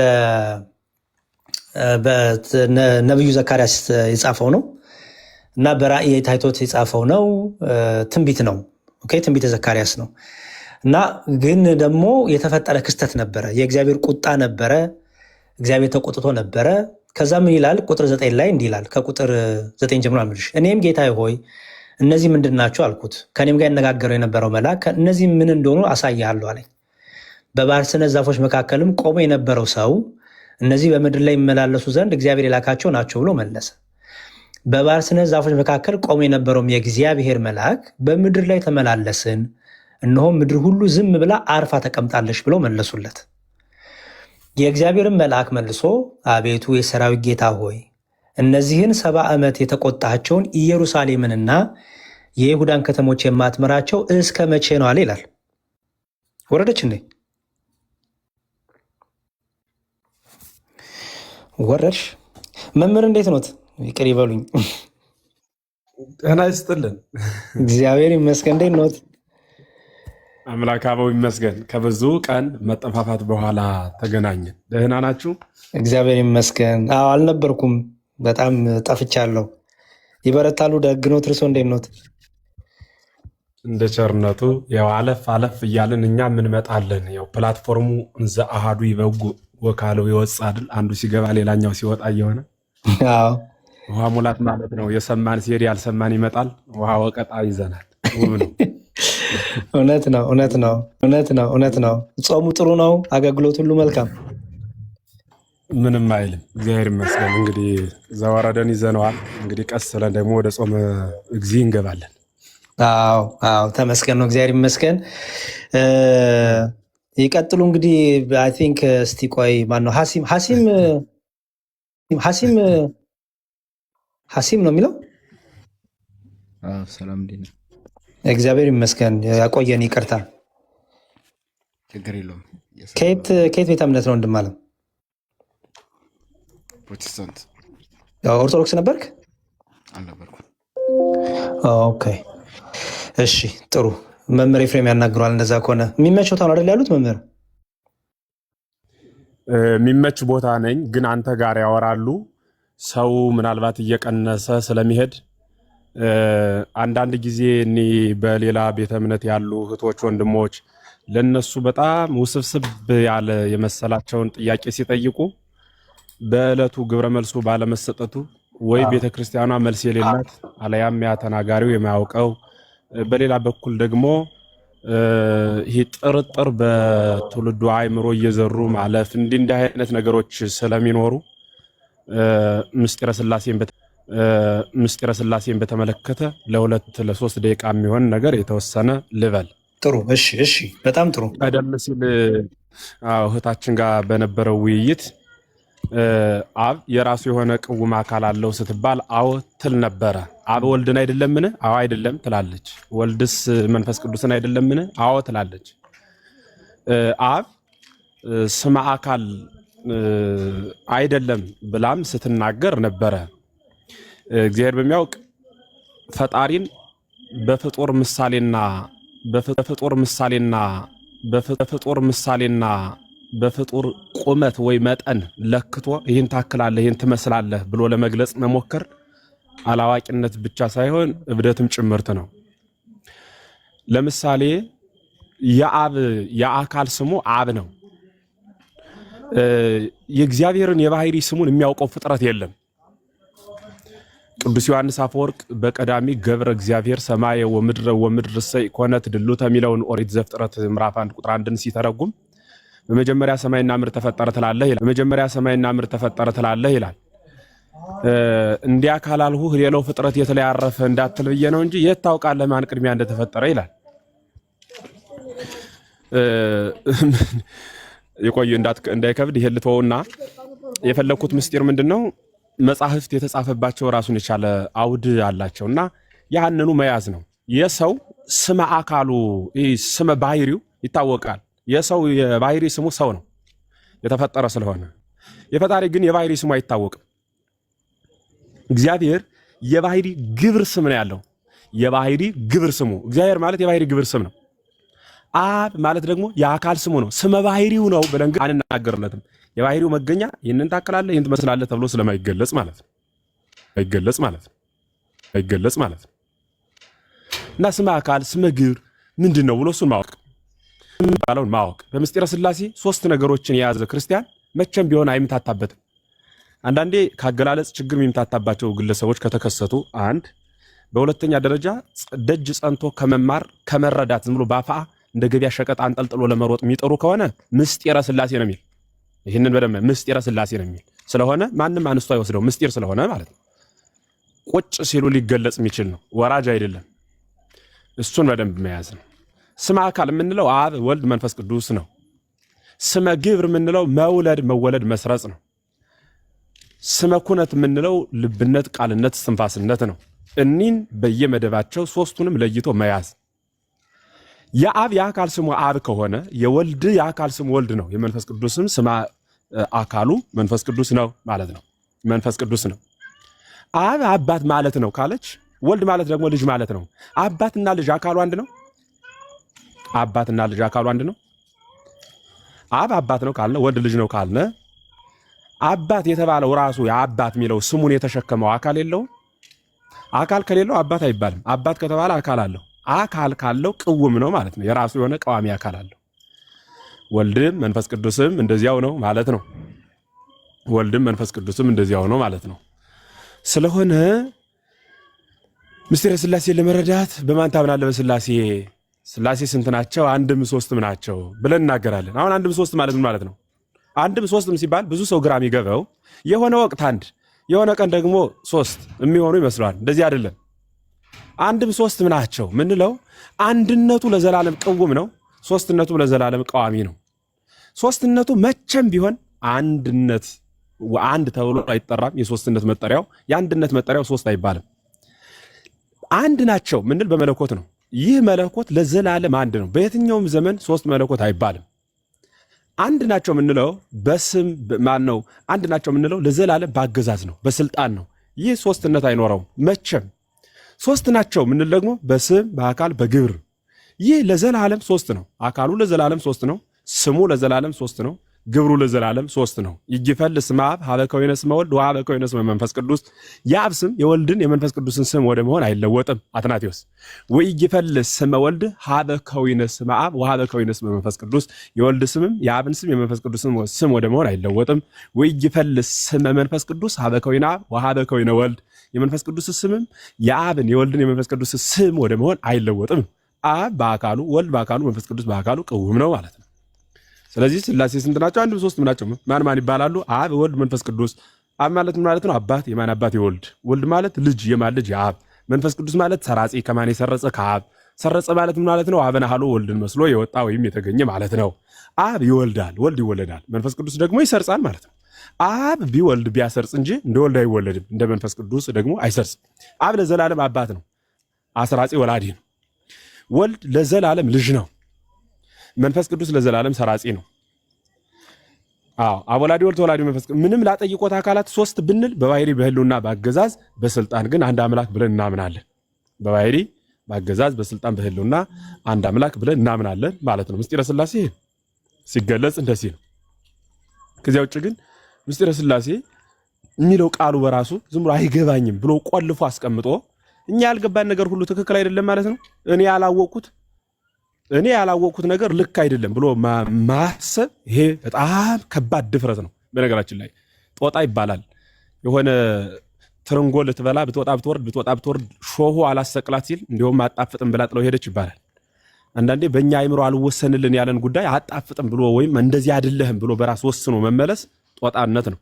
ነብዩ ዘካርያስ የጻፈው ነው እና በራእይ ታይቶት የጻፈው ነው። ትንቢት ነው። ኦኬ ትንቢተ ዘካርያስ ነው እና ግን ደግሞ የተፈጠረ ክስተት ነበረ። የእግዚአብሔር ቁጣ ነበረ። እግዚአብሔር ተቆጥቶ ነበረ። ከዛ ምን ይላል? ቁጥር 9 ላይ እንዲህ ይላል። ከቁጥር 9 ጀምሮ አምልሽ። እኔም ጌታዬ ሆይ እነዚህ ምንድን ናቸው አልኩት። ከኔም ጋር ያነጋገረው የነበረው መልአክ እነዚህ ምን እንደሆኑ አሳያለሁ አለኝ። በባሕር ስነ ዛፎች መካከልም ቆሞ የነበረው ሰው እነዚህ በምድር ላይ የሚመላለሱ ዘንድ እግዚአብሔር የላካቸው ናቸው ብሎ መለሰ። በባሕር ስነ ዛፎች መካከል ቆሞ የነበረውም የእግዚአብሔር መልአክ በምድር ላይ ተመላለስን፣ እነሆም ምድር ሁሉ ዝም ብላ አርፋ ተቀምጣለች ብሎ መለሱለት። የእግዚአብሔርን መልአክ መልሶ አቤቱ የሰራዊት ጌታ ሆይ እነዚህን 70 ዓመት የተቆጣቸውን ኢየሩሳሌምንና የይሁዳን ከተሞች የማትመራቸው እስከ መቼ ነው አለ ይላል። ወረደች እንዴ? ወረድሽ? መምህር እንዴት ኖት? ይቅር ይበሉኝ። ጤና ይስጥልን። እግዚአብሔር ይመስገን። እንዴት ኖት? አምላክ አበው ይመስገን። ከብዙ ቀን መጠፋፋት በኋላ ተገናኘን። ደህና ናችሁ? እግዚአብሔር ይመስገን። አዎ አልነበርኩም፣ በጣም ጠፍቻለሁ። ይበረታሉ። ደግ ኖት? እርሶ እንዴት ኖት? እንደ ቸርነቱ ያው አለፍ አለፍ እያልን እኛም እንመጣለን። ያው ፕላትፎርሙ እንዘ አሃዱ ይበጉ ወካለው ይወጻድል፣ አንዱ ሲገባ ሌላኛው ሲወጣ እየሆነ ውሃ ሙላት ማለት ነው። የሰማን ሲሄድ ያልሰማን ይመጣል። ውሃ ወቀጣ ይዘናል። ውብ ነው። እውነት ነው፣ እውነት ነው፣ እውነት ነው፣ እውነት ነው። ጾሙ ጥሩ ነው። አገልግሎት ሁሉ መልካም፣ ምንም አይልም። እግዚአብሔር ይመስገን። እንግዲህ ዘወረደን ይዘነዋል። እንግዲህ ቀስ ብለን ደግሞ ወደ ጾም እግዚ እንገባለን። አዎ አዎ፣ ተመስገን ነው። እግዚአብሔር ይመስገን። ይቀጥሉ እንግዲህ። አይ ቲንክ እስቲ ቆይ ማነው ሐሲም ነው የሚለው። ሰላም እንዴት ነህ? እግዚአብሔር ይመስገን። ያቆየን። ይቅርታ። ችግር የለውም። ከየት ቤተ እምነት ነው ወንድም አለም? ፕሮቴስታንት። ኦርቶዶክስ ነበርክ? አልነበርኩም። ኦኬ እሺ፣ ጥሩ። መምህር ኤፍሬም ያናግረዋል። እንደዛ ከሆነ የሚመች ቦታ ነው አይደል ያሉት? መምህር የሚመች ቦታ ነኝ፣ ግን አንተ ጋር ያወራሉ። ሰው ምናልባት እየቀነሰ ስለሚሄድ አንዳንድ ጊዜ እኔ በሌላ ቤተ እምነት ያሉ እህቶች ወንድሞች ለነሱ በጣም ውስብስብ ያለ የመሰላቸውን ጥያቄ ሲጠይቁ በዕለቱ ግብረ መልሱ ባለመሰጠቱ ወይ ቤተክርስቲያኗ መልስ የሌላት አለያም ያ ተናጋሪው የማያውቀው፣ በሌላ በኩል ደግሞ ይሄ ጥርጥር በትውልዱ አእምሮ እየዘሩ ማለፍ እንዲህ አይነት ነገሮች ስለሚኖሩ ምስጢረ ሥላሴን በተመለከተ ለ2-3 ደቂቃ የሚሆን ነገር የተወሰነ ልበል። ጥሩ። እሺ፣ እሺ፣ በጣም ጥሩ። ቀደም ሲል እህታችን ጋር በነበረው ውይይት አብ የራሱ የሆነ ቅውም አካል አለው ስትባል አዎ ትል ነበረ። አብ ወልድን አይደለምን? አዎ አይደለም ትላለች። ወልድስ መንፈስ ቅዱስን አይደለምን? አዎ ትላለች። አብ ስመ አካል አይደለም ብላም ስትናገር ነበረ። እግዚአብሔር በሚያውቅ ፈጣሪን በፍጡር ምሳሌና በፍጡር ቁመት ወይ መጠን ለክቶ ይህን ታክላለህ፣ ይህን ትመስላለህ ብሎ ለመግለጽ መሞከር አላዋቂነት ብቻ ሳይሆን እብደትም ጭምርት ነው። ለምሳሌ የአብ የአካል ስሙ አብ ነው። የእግዚአብሔርን የባህሪ ስሙን የሚያውቀው ፍጥረት የለም። ቅዱስ ዮሐንስ አፈወርቅ በቀዳሚ ገብረ እግዚአብሔር ሰማየ ወምድር ሰይ ኮነት ድሉተ የሚለውን ኦሪት ዘፍጥረት ምዕራፍ 1 ቁጥር 1ን ሲተረጉም በመጀመሪያ ሰማይና ምድር ተፈጠረ ትላለህ ይላል። በመጀመሪያ ሰማይና ምድር ተፈጠረ ትላለህ ይላል። እንዲያ ካላልሁ ሌላው ፍጥረት የት ላይ ያረፈ እንዳትል ብዬ ነው እንጂ የት ታውቃለህ ማን ቅድሚያ እንደተፈጠረ ይላል። የቆየ እንዳይከብድ ይሄ ልተውና የፈለኩት ምስጢር ምንድነው? መጻሕፍት የተጻፈባቸው ራሱን የቻለ አውድ አላቸውና ያንኑ መያዝ ነው። የሰው ስመ አካሉ ስመ ባህሪው ይታወቃል። የሰው የባህሪ ስሙ ሰው ነው የተፈጠረ ስለሆነ። የፈጣሪ ግን የባህሪ ስሙ አይታወቅም። እግዚአብሔር የባህሪ ግብር ስም ነው ያለው። የባህሪ ግብር ስሙ እግዚአብሔር ማለት የባህሪ ግብር ስም ነው። አብ ማለት ደግሞ የአካል ስሙ ነው። ስመ ባህሪው ነው ብለን ግን አንናገርለትም። የባህሪው መገኛ ይህንን ታከላለህ ይህን ትመስላለህ ተብሎ ስለማይገለጽ ማለት ነው። አይገለጽ ማለት ነው። እና ስመ አካል ስመ ግብር ምንድነው ብሎ እሱን ማወቅ በምስጢረ ሥላሴ 3 ነገሮችን የያዘ ክርስቲያን መቼም ቢሆን አይምታታበትም። አንዳንዴ ካገላለጽ ችግር የሚምታታባቸው ግለሰቦች ከተከሰቱ አንድ፣ በሁለተኛ ደረጃ ደጅ ጸንቶ ከመማር ከመረዳት ዝም ብሎ ባፋ እንደ ገበያ ሸቀጥ አንጠልጥሎ ለመሮጥ የሚጠሩ ከሆነ ምስጢረ ሥላሴ ነው የሚል። ይህንን በደንብ ምስጢረ ሥላሴ ነው የሚል ስለሆነ ማንም አንስቶ አይወስደው ምስጢር ስለሆነ ማለት ነው። ቁጭ ሲሉ ሊገለጽ የሚችል ነው፣ ወራጅ አይደለም። እሱን በደንብ መያዝ ነው። ስመ አካል የምንለው አብ ወልድ መንፈስ ቅዱስ ነው። ስመ ግብር የምንለው መውለድ መወለድ መስረጽ ነው። ስመ ኩነት የምንለው ልብነት ቃልነት እስትንፋስነት ነው። እኒን በየመደባቸው 3ቱንም ለይቶ መያዝ። የአብ የአካል ስሙ አብ ከሆነ የወልድ የአካል ስሙ ወልድ ነው። የመንፈስ ቅዱስም ስመ አካሉ መንፈስ ቅዱስ ነው ማለት ነው። መንፈስ ቅዱስ ነው። አብ አባት ማለት ነው ካለች ወልድ ማለት ደግሞ ልጅ ማለት ነው። አባትና ልጅ አካሉ አንድ ነው። አባትና ልጅ አካሉ አንድ ነው። አብ አባት ነው ካልነ ወልድ ልጅ ነው ካልነ አባት የተባለው ራሱ የአባት የሚለው ስሙን የተሸከመው አካል የለውም። አካል ከሌለው አባት አይባልም። አባት ከተባለ አካል አለው። አካል ካለው ቅውም ነው ማለት ነው። የራሱ የሆነ ቀዋሚ አካል አለው። ወልድም መንፈስ ቅዱስም እንደዚያው ነው ማለት ነው። ወልድም መንፈስ ቅዱስም እንደዚያው ነው ማለት ነው። ስለሆነ ምስጢረ ሥላሴ ለመረዳት በማን ታምናለህ? በሥላሴ ሥላሴ ስንት ናቸው? አንድም ሶስትም ናቸው ብለን እናገራለን። አሁን አንድም ሶስት ማለት ምን ማለት ነው? አንድም ሶስትም ሲባል ብዙ ሰው ግራ የሚገባው የሆነ ወቅት አንድ የሆነ ቀን ደግሞ ሶስት የሚሆኑ ይመስለዋል። እንደዚህ አይደለም። አንድም ሶስትም ናቸው ምንለው አንድነቱ ለዘላለም ቅውም ነው። ሶስትነቱ ለዘላለም ቀዋሚ ነው። ሶስትነቱ መቼም ቢሆን አንድነት አንድ ተብሎ አይጠራም። የሶስትነት መጠሪያው የአንድነት መጠሪያው ሶስት አይባልም። አንድ ናቸው ምንል በመለኮት ነው። ይህ መለኮት ለዘላለም አንድ ነው። በየትኛውም ዘመን ሶስት መለኮት አይባልም። አንድ ናቸው ምንለው በስም ማን ነው? አንድ ናቸው ምንለው ለዘላለም ባገዛዝ ነው፣ በስልጣን ነው። ይህ ሶስትነት አይኖረውም መቼም። ሶስት ናቸው ምንል ደግሞ በስም በአካል በግብር። ይህ ለዘላለም ሶስት ነው። አካሉ ለዘላለም ሶስት ነው። ስሙ ለዘላለም ሶስት ነው። ግብሩ ለዘላለም ሶስት ነው። ይጅፈል ስመ አብ ሀበ ከወይነ ስመ ወልድ ወሀበ ከወይነ ስመ መንፈስ ቅዱስ። የአብ ስም የወልድን የመንፈስ ቅዱስን ስም ወደ መሆን አይለወጥም። አትናቴዎስ ወይጅፈል ስመ ወልድ ሀበ ከወይነ ስመ አብ ወሀበ ከወይነ ስመ መንፈስ ቅዱስ። የወልድ ስምም የአብን ስም የመንፈስ ቅዱስን ስም ወደ መሆን አይለወጥም። ወይጅፈል ስመ መንፈስ ቅዱስ ሀበ ከወይነ አብ ወሀበ ከወይነ ወልድ። የመንፈስ ቅዱስ ስምም የአብን የወልድን የመንፈስ ቅዱስ ስም ወደ መሆን አይለወጥም። አብ በአካሉ ወልድ በአካሉ መንፈስ ቅዱስ በአካሉ ቅውም ነው ማለት ነው። ስለዚህ ሥላሴ ስንት ናቸው? አንድም ሶስትም ናቸው። ማን ማን ይባላሉ? አብ ወልድ መንፈስ ቅዱስ። አብ ማለት ምን ማለት ነው? አባት። የማን አባት? የወልድ። ወልድ ማለት ልጅ፣ የማን ልጅ? የአብ። መንፈስ ቅዱስ ማለት ሰራጺ፣ ከማን የሰረጸ? ከአብ። ሰረጸ ማለት ምን ማለት ነው? አብን ሀሎ ወልድን መስሎ የወጣ ወይም የተገኘ ማለት ነው። አብ ይወልዳል፣ ወልድ ይወለዳል። መንፈስ ቅዱስ ደግሞ ይሰርጻል ማለት ነው። አብ ቢወልድ ቢያሰርጽ እንጂ እንደ ወልድ አይወለድም፣ እንደ መንፈስ ቅዱስ ደግሞ አይሰርጽም። አብ ለዘላለም አባት ነው፣ አስራጺ ወላዲ ነው። ወልድ ለዘላለም ልጅ ነው። መንፈስ ቅዱስ ለዘላለም ሰራጺ ነው። አብ ወላዲ ወልድ ተወላዲ መንፈስ ቅዱስ። ምንም ላጠይቆት አካላት ሶስት ብንል በባህሪ በህልውና በአገዛዝ በስልጣን ግን አንድ አምላክ ብለን እናምናለን። በባህሪ በአገዛዝ በስልጣን በህልውና አንድ አምላክ ብለን እናምናለን ማለት ነው። ምስጢረ ሥላሴ ሲገለጽ እንደዚህ ነው። ከዚያ ውጭ ግን ምስጢረ ሥላሴ የሚለው ቃሉ በራሱ ዝም ብሎ አይገባኝም ብሎ ቆልፎ አስቀምጦ እኛ ያልገባን ነገር ሁሉ ትክክል አይደለም ማለት ነው። እኔ ያላወቅኩት ነገር ልክ አይደለም ብሎ ማሰብ ይሄ በጣም ከባድ ድፍረት ነው። በነገራችን ላይ ጦጣ ይባላል። የሆነ ትርንጎ ልትበላ ብትወጣ ብትወርድ ሾሁ አላሰቅላት ሲል እንዲሁም አጣፍጥም ብላ ጥለው ሄደች ይባላል። አንዳንዴ በእኛ አይምሮ አልወሰንልን ያለን ጉዳይ አጣፍጥም ብሎ ወይም እንደዚህ አይደለህም ብሎ በራስ ወስኖ መመለስ ጦጣነት ነው፣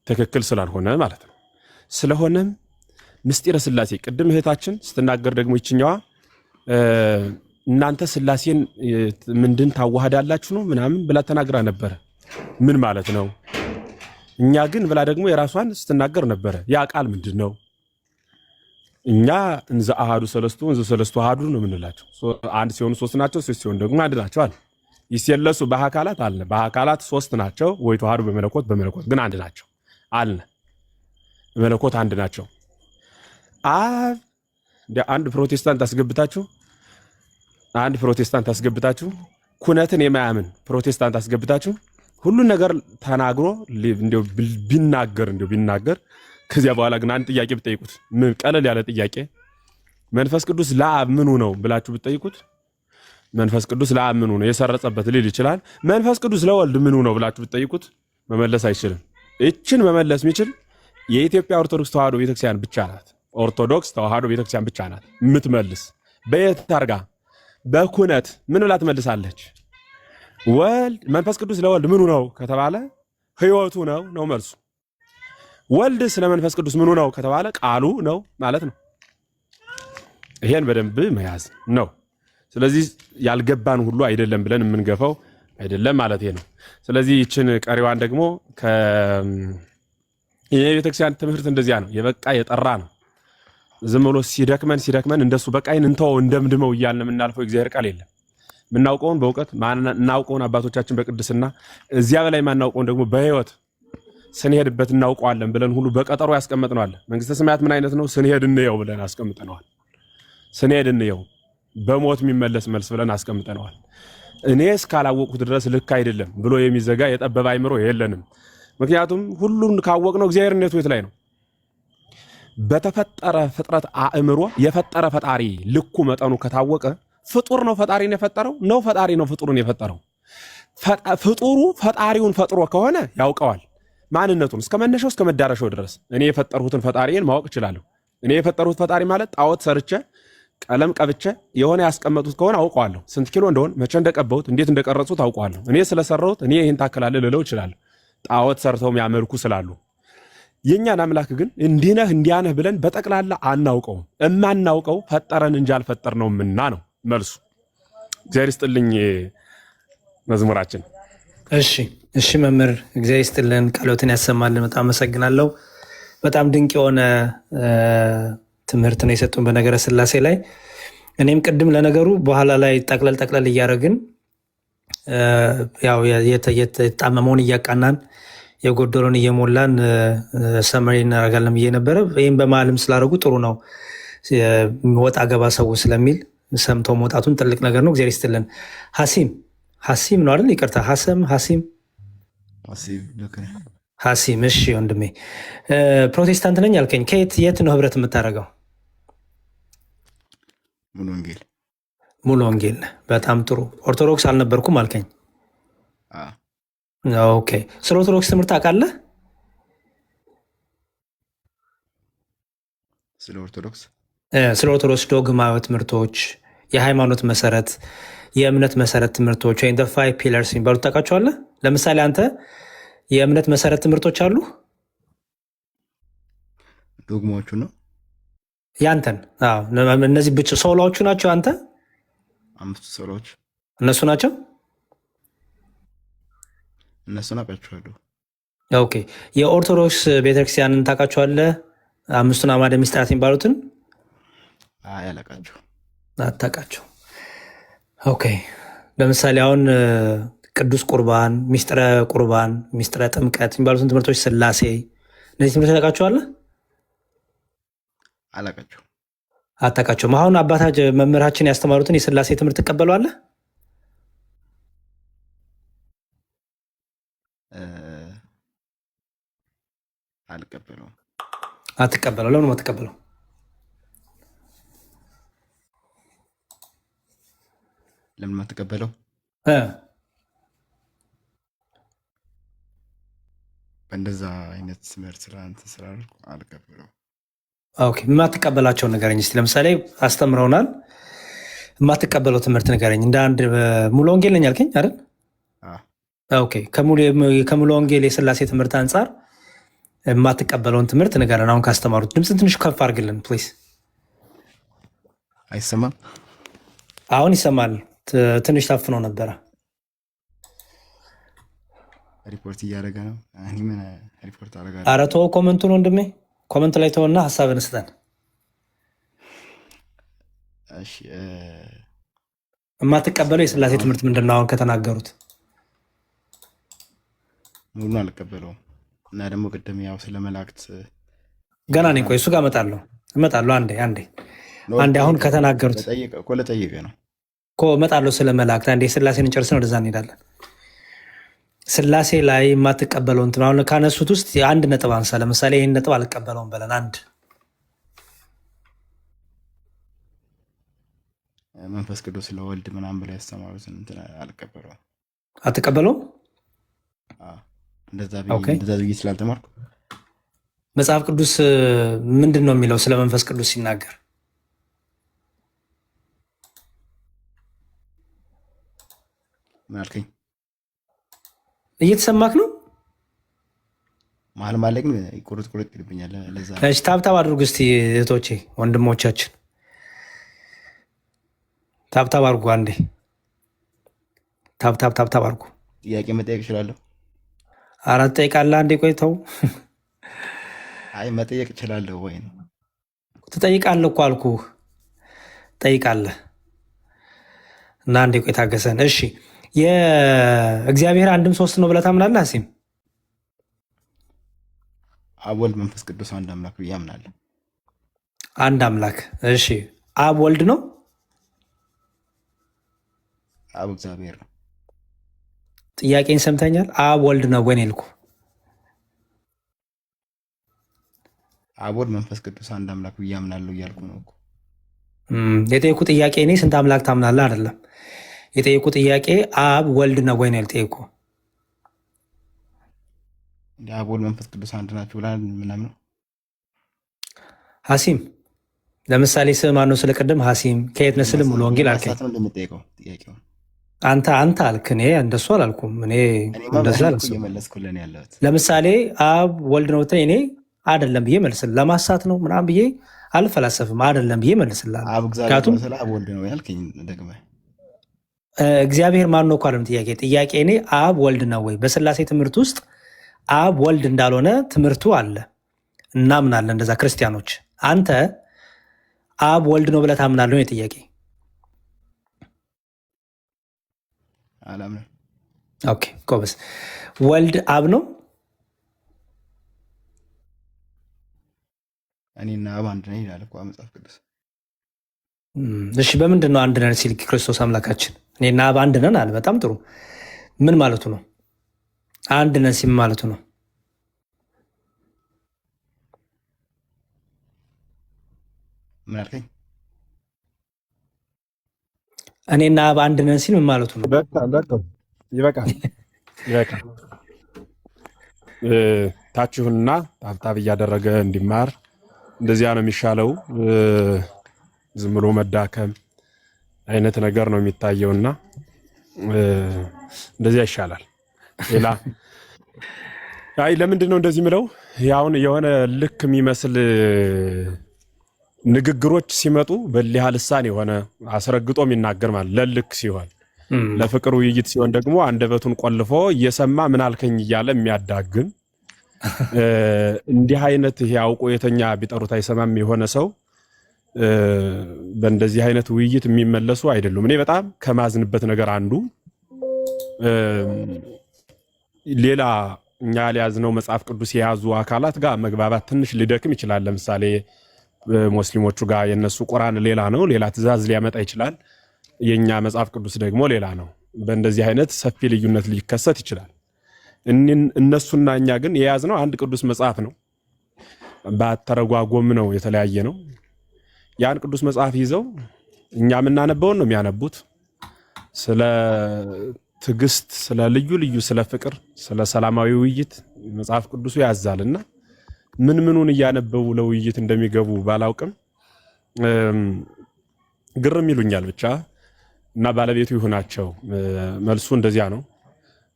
ትክክል ስላልሆነ ማለት ነው። ስለሆነም ምስጢረ ሥላሴ ቅድም እህታችን ስትናገር ደግሞ ይችኛዋ እናንተ ሥላሴን ምንድን ታዋህዳላችሁ ነው ምናምን ብላ ተናግራ ነበረ። ምን ማለት ነው? እኛ ግን ብላ ደግሞ የራሷን ስትናገር ነበረ። ያ ቃል ምንድን ነው? እኛ እንዘ አሃዱ ሰለስቱ እንዘ ሰለስቱ አሃዱ ነው የምንላቸው። አንድ ሲሆኑ ሶስት ናቸው፣ ሶስት ሲሆኑ ደግሞ አንድ ናቸው አለ። ይሴለሱ በአካላት አለ። በአካላት ሶስት ናቸው ወይ ተዋህዱ በመለኮት ግን አንድ ናቸው አለ። በመለኮት አንድ ናቸው። አብ አንድ ፕሮቴስታንት አስገብታችሁ ኩነትን የማያምን ፕሮቴስታንት አስገብታችሁ ሁሉን ነገር ተናግሮ እንዲው ቢናገር ከዚያ በኋላ ግን አንድ ጥያቄ ብትጠይቁት ምን ቀለል ያለ ጥያቄ መንፈስ ቅዱስ ለአብ ምኑ ነው ብላችሁ ብትጠይቁት መንፈስ ቅዱስ ለአብ ምኑ ነው የሰረጸበት ሊል ይችላል። መንፈስ ቅዱስ ለወልድ ምኑ ነው ብላችሁ ብትጠይቁት መመለስ አይችልም። እችን መመለስ የሚችል የኢትዮጵያ ኦርቶዶክስ ተዋህዶ ቤተክርስቲያን ብቻ ናት። ኦርቶዶክስ ተዋህዶ ቤተክርስቲያን ብቻ ናት የምትመልስ። በየት አድርጋ በኩነት ምን ብላ ትመልሳለች? ወልድ መንፈስ ቅዱስ ለወልድ ምኑ ነው ከተባለ ሕይወቱ ነው መልሱ። ወልድ ስለ መንፈስ ቅዱስ ምኑ ነው ከተባለ ቃሉ ነው ማለት ነው። ይሄን በደንብ መያዝ ነው። ስለዚህ ያልገባን ሁሉ አይደለም ብለን የምንገፋው አይደለም ማለት ነው። ስለዚህ ይችን ቀሪዋን ደግሞ የቤተክርስቲያን ትምህርት እንደዚያ ነው። የበቃ የጠራ ነው። ዝም ብሎ ሲደክመን እንደሱ በቃይን እንተው እንደምድመው እያልን የምናልፈው እግዚአብሔር ቃል የለም። ምናውቀውን በእውቀት እናውቀውን አባቶቻችን በቅድስና እዚያ በላይ ማናውቀውን ደግሞ በህይወት ስንሄድበት እናውቀዋለን ብለን ሁሉ በቀጠሮ ያስቀምጥነዋል። መንግስተ ሰማያት ምን አይነት ነው? ስንሄድ እንየው ብለን አስቀምጠነዋል። ስንሄድ እንየው በሞት የሚመለስ መልስ ብለን አስቀምጠነዋል። እኔ እስካላወቅኩት ድረስ ልክ አይደለም ብሎ የሚዘጋ የጠበበ አይምሮ የለንም። ምክንያቱም ሁሉን ካወቅነው እግዚአብሔርነቱ የት ላይ ነው? በተፈጠረ ፍጥረት አእምሮ የፈጠረ ፈጣሪ ልኩ መጠኑ ከታወቀ ፍጡር ነው ፈጣሪን የፈጠረው ነው ፈጣሪ ነው ፍጡሩን የፈጠረው። ፍጡሩ ፈጣሪውን ፈጥሮ ከሆነ ያውቀዋል ማንነቱን እስከ መነሻው እስከ መዳረሻው ድረስ። እኔ የፈጠርሁትን ፈጣሪን ማወቅ እችላለሁ። እኔ የፈጠርሁት ፈጣሪ ማለት ጣዖት ሰርቼ ቀለም ቀብቼ የሆነ ያስቀመጡት ከሆነ አውቀዋለሁ። ስንት ኪሎ እንደሆነ መቼ እንደቀበሁት እንዴት እንደቀረጹት አውቀዋለሁ። እኔ ስለሰራሁት እኔ ይሄን ታከላለ ልለው እችላለሁ። ጣዖት ሰርተው የሚያመልኩ ስላሉ የኛን አምላክ ግን እንዲነህ እንዲያነህ ብለን በጠቅላላ አናውቀውም። እማናውቀው ፈጠረን እንጂ አልፈጠርነውምና ነው መልሱ። እግዚአብሔር ይስጥልኝ መዝሙራችን። እሺ መምህር እግዚአብሔር ይስጥልን፣ ቃሎትን ያሰማልን። በጣም አመሰግናለሁ። በጣም ድንቅ የሆነ ትምህርት ነው የሰጡን በነገረ ሥላሴ ላይ። እኔም ቅድም ለነገሩ በኋላ ላይ ጠቅለል እያደረግን ያው የተጣመመውን እያቃናን የጎደሎን እየሞላን ሰመሪ እናደርጋለን ብዬ ነበረ። ይህም በመሀልም ስላደረጉ ጥሩ ነው፣ ወጣ ገባ ሰው ስለሚል ሰምተው መውጣቱን ትልቅ ነገር ነው። እግዚአብሔር ይስጥልን። ሀሲም ነው አይደል? ይቅርታ ሀሲም። እሺ ወንድሜ ፕሮቴስታንት ነኝ አልከኝ። የት ነው ህብረት የምታደርገው? ሙሉ ወንጌል። በጣም ጥሩ። ኦርቶዶክስ አልነበርኩም አልከኝ። ኦኬ። ስለ ኦርቶዶክስ ትምህርት ታውቃለህ? ስለ ኦርቶዶክስ ዶግማዊ ትምህርቶች፣ የሃይማኖት መሰረት፣ የእምነት መሰረት ትምህርቶች ወይም ፋይቭ ፒለርስ የሚባሉት ታውቃቸዋለህ? ለምሳሌ አንተ የእምነት መሰረት ትምህርቶች አሉ። ዶግማዎቹ ነው ያንተን? እነዚህ ብቻ ሶላዎቹ ናቸው። አንተ አምስቱ ሶላዎች እነሱ ናቸው። እነሱን አውቃቸዋለሁ። ኦኬ። የኦርቶዶክስ ቤተክርስቲያንን ታውቃቸዋለህ? አምስቱን አዕማደ ምስጢራት የሚባሉትን ያላቃቸው አታውቃቸው። ኦኬ። ለምሳሌ አሁን ቅዱስ ቁርባን፣ ሚስጥረ ቁርባን፣ ሚስጥረ ጥምቀት የሚባሉትን ትምህርቶች፣ ሥላሴ፣ እነዚህ ትምህርቶች ታውቃቸዋለህ? አላቃቸው አታውቃቸውም። አሁን አባታችን መምህራችን ያስተማሩትን የሥላሴ ትምህርት ትቀበለዋለህ? አልቀበለውም። አትቀበለው? ለምን አትቀበለው? ለምን አትቀበለው? በእንደዛ አይነት ትምህርት ስላንተ ስላልኩ አልቀበለውም። ኦኬ፣ የማትቀበላቸውን ንገረኝ እስኪ። ለምሳሌ አስተምረውናል፣ የማትቀበለው ትምህርት ንገረኝ። እንደ አንድ ሙሉ ወንጌል ነኝ አልከኝ አይደል? ኦኬ፣ ከሙሉ ወንጌል የሥላሴ ትምህርት አንጻር የማትቀበለውን ትምህርት ንገረን። አሁን ካስተማሩት ድምፅን ትንሽ ከፍ አድርግልን ፕሊዝ። አይሰማም? አሁን ይሰማል። ትንሽ ታፍኖ ነበረ። ሪፖርት እያደረገ ነው። እኔ ምን ሪፖርት አደርጋለሁ? ኧረ ተወው ኮመንቱን ወንድሜ፣ ኮመንት ላይ ተወና ሀሳብን ስጠን። እሺ፣ የማትቀበለው የሥላሴ ትምህርት ምንድን ነው? አሁን ከተናገሩት ሙሉን አልቀበለውም። እና ደግሞ ቅድም ያው ስለ መላእክት ገና ነኝ። ቆይ እሱ ጋር እመጣለሁ። አንዴ አሁን ከተናገሩት ለጠየቀ ነው እኮ እመጣለሁ። ስለ መላእክት አንዴ ሥላሴን እንጨርስን ወደዛ እንሄዳለን። ሥላሴ ላይ የማትቀበለውን አሁን ካነሱት ውስጥ አንድ ነጥብ አንሳ። ለምሳሌ ይህን ነጥብ አልቀበለውም በለን። አንድ መንፈስ ቅዱስ ለወልድ ምናምን ብለው ያስተማሩትን አልቀበለውም። አትቀበለውም? እንደዛ ብዬ ስላልተማርኩ። መጽሐፍ ቅዱስ ምንድን ነው የሚለው ስለ መንፈስ ቅዱስ ሲናገር? ምን አልከኝ? እየተሰማክ ነው? መሀል ግን ቁርጥ ይልብኛል። ለዛ ታብታብ አድርጉ እስቲ እህቶቼ ወንድሞቻችን፣ ታብታብ አድርጉ። አንዴ ታብታብ አድርጉ። ጥያቄ መጠየቅ እችላለሁ? አራት ጠይቃለህ። አንዴ ቆይተው። አይ መጠየቅ እችላለሁ ወይ? ትጠይቃለህ እኮ አልኩህ። ጠይቃለህ እና አንዴ ቆይ ታገሰን። እሺ፣ የእግዚአብሔር አንድም ሶስት ነው ብለህ ታምናለህ? ሀሲም አብ ወልድ መንፈስ ቅዱስ አንድ አምላክ ብዬ አምናለሁ። አንድ አምላክ። እሺ፣ አብ ወልድ ነው? አብ እግዚአብሔር ነው። ጥያቄን ሰምተኛል? አብ ወልድ ነው ወይ ነው ያልኩህ? አብ ወልድ መንፈስ ቅዱስ አንድ አምላክ ብዬ አምናለሁ እያልኩ ነው እኮ። የጠየኩህ ጥያቄ እኔ ስንት አምላክ ታምናለህ አይደለም። የጠየኩህ ጥያቄ አብ ወልድ ነው ወይ ነው ያልጠየኩህ። አብ ወልድ መንፈስ ቅዱስ አንድ ናቸው ብላ ምናምን ነው። ሀሲም ለምሳሌ ስም ማነው? ስለ ቅድም ሀሲም ከየት ነህ ስል ሙሉ ወንጌል አልከኝ። እንደምጠይቀው ጥያቄው አንተ አልክ። እኔ እንደሱ አላልኩም። እኔ እንደዛ እየመለስኩልህ ነው ያለሁት። ለምሳሌ አብ ወልድ ነው ብትለኝ እኔ አይደለም ብዬ መልስልህ። ለማሳት ነው ምናምን ብዬ አልፈላሰፍም። አይደለም ብዬ መልስልሃለሁ። አብ እግዚአብሔር ስለ አብ ወልድ ነው ያልከኝ ደግመህ እግዚአብሔር ማን ነው እኮ አይደለም ጥያቄ እኔ አብ ወልድ ነው ወይ? በሥላሴ ትምህርት ውስጥ አብ ወልድ እንዳልሆነ ትምህርቱ አለ፣ እናምናለን እንደዛ ክርስቲያኖች። አንተ አብ ወልድ ነው ብለህ ታምናለህ ነው ጥያቄ? አላምንም። ኦኬ ጎበዝ። ወልድ አብ ነው? እኔና አብ አንድ ነን ይላል እኮ መጽሐፍ ቅዱስ። እሺ በምንድን ነው አንድ ነን ሲል ክርስቶስ አምላካችን? እኔና አብ አንድ ነን አለ። በጣም ጥሩ። ምን ማለቱ ነው? አንድ ነን ሲል ማለቱ ነው? ምን አልከኝ? እኔና አብ አንድ ነን ሲል ምን ማለቱ ነው? ይበቃል። ታችሁንና ታብታብ እያደረገ እንዲማር እንደዚያ ነው የሚሻለው። ዝም ብሎ መዳከም አይነት ነገር ነው የሚታየውና እንደዚያ ይሻላል። ሌላ አይ ለምንድን ነው እንደዚህ ምለው? ያውን የሆነ ልክ የሚመስል ንግግሮች ሲመጡ በሊያ ልሳን የሆነ አስረግጦ የሚናገር ማለት ለልክ ሲሆን፣ ለፍቅር ውይይት ሲሆን ደግሞ አንደበቱን ቆልፎ እየሰማ ምን አልከኝ እያለ የሚያዳግም እንዲህ አይነት ይሄ አውቆ የተኛ ቢጠሩት አይሰማም የሆነ ሰው በእንደዚህ አይነት ውይይት የሚመለሱ አይደሉም። እኔ በጣም ከማዝንበት ነገር አንዱ ሌላ እኛ ሊያዝነው መጽሐፍ ቅዱስ የያዙ አካላት ጋር መግባባት ትንሽ ሊደክም ይችላል። ለምሳሌ ሙስሊሞቹ ጋር የነሱ ቁርአን ሌላ ነው፣ ሌላ ትእዛዝ ሊያመጣ ይችላል። የኛ መጽሐፍ ቅዱስ ደግሞ ሌላ ነው። በእንደዚህ አይነት ሰፊ ልዩነት ሊከሰት ይችላል። እነሱና እኛ ግን የያዝነው አንድ ቅዱስ መጽሐፍ ነው። ባተረጓጎም ነው የተለያየ ነው። ያን ቅዱስ መጽሐፍ ይዘው እኛ የምናነበውን ነው የሚያነቡት። ስለ ትዕግስት፣ ስለ ልዩ ልዩ ስለ ፍቅር፣ ስለ ሰላማዊ ውይይት መጽሐፍ ቅዱሱ ያዛልና ምኑን እያነበቡ ለውይይት እንደሚገቡ ባላውቅም ግርም ይሉኛል ብቻ እና ባለቤቱ ይሁናቸው መልሱ እንደዚያ ነው።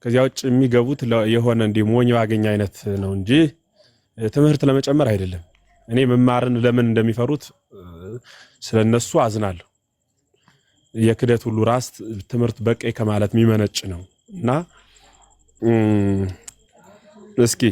ከዚያ ውጭ የሚገቡት የሆነ እንዲህ ሞኝ ባገኝ አይነት ነው እንጂ ትምህርት ለመጨመር አይደለም። እኔ መማርን ለምን እንደሚፈሩት ስለነሱ አዝናለሁ። የክደት ሁሉ ራስ ትምህርት በቀይ ከማለት የሚመነጭ ነው እና እስኪ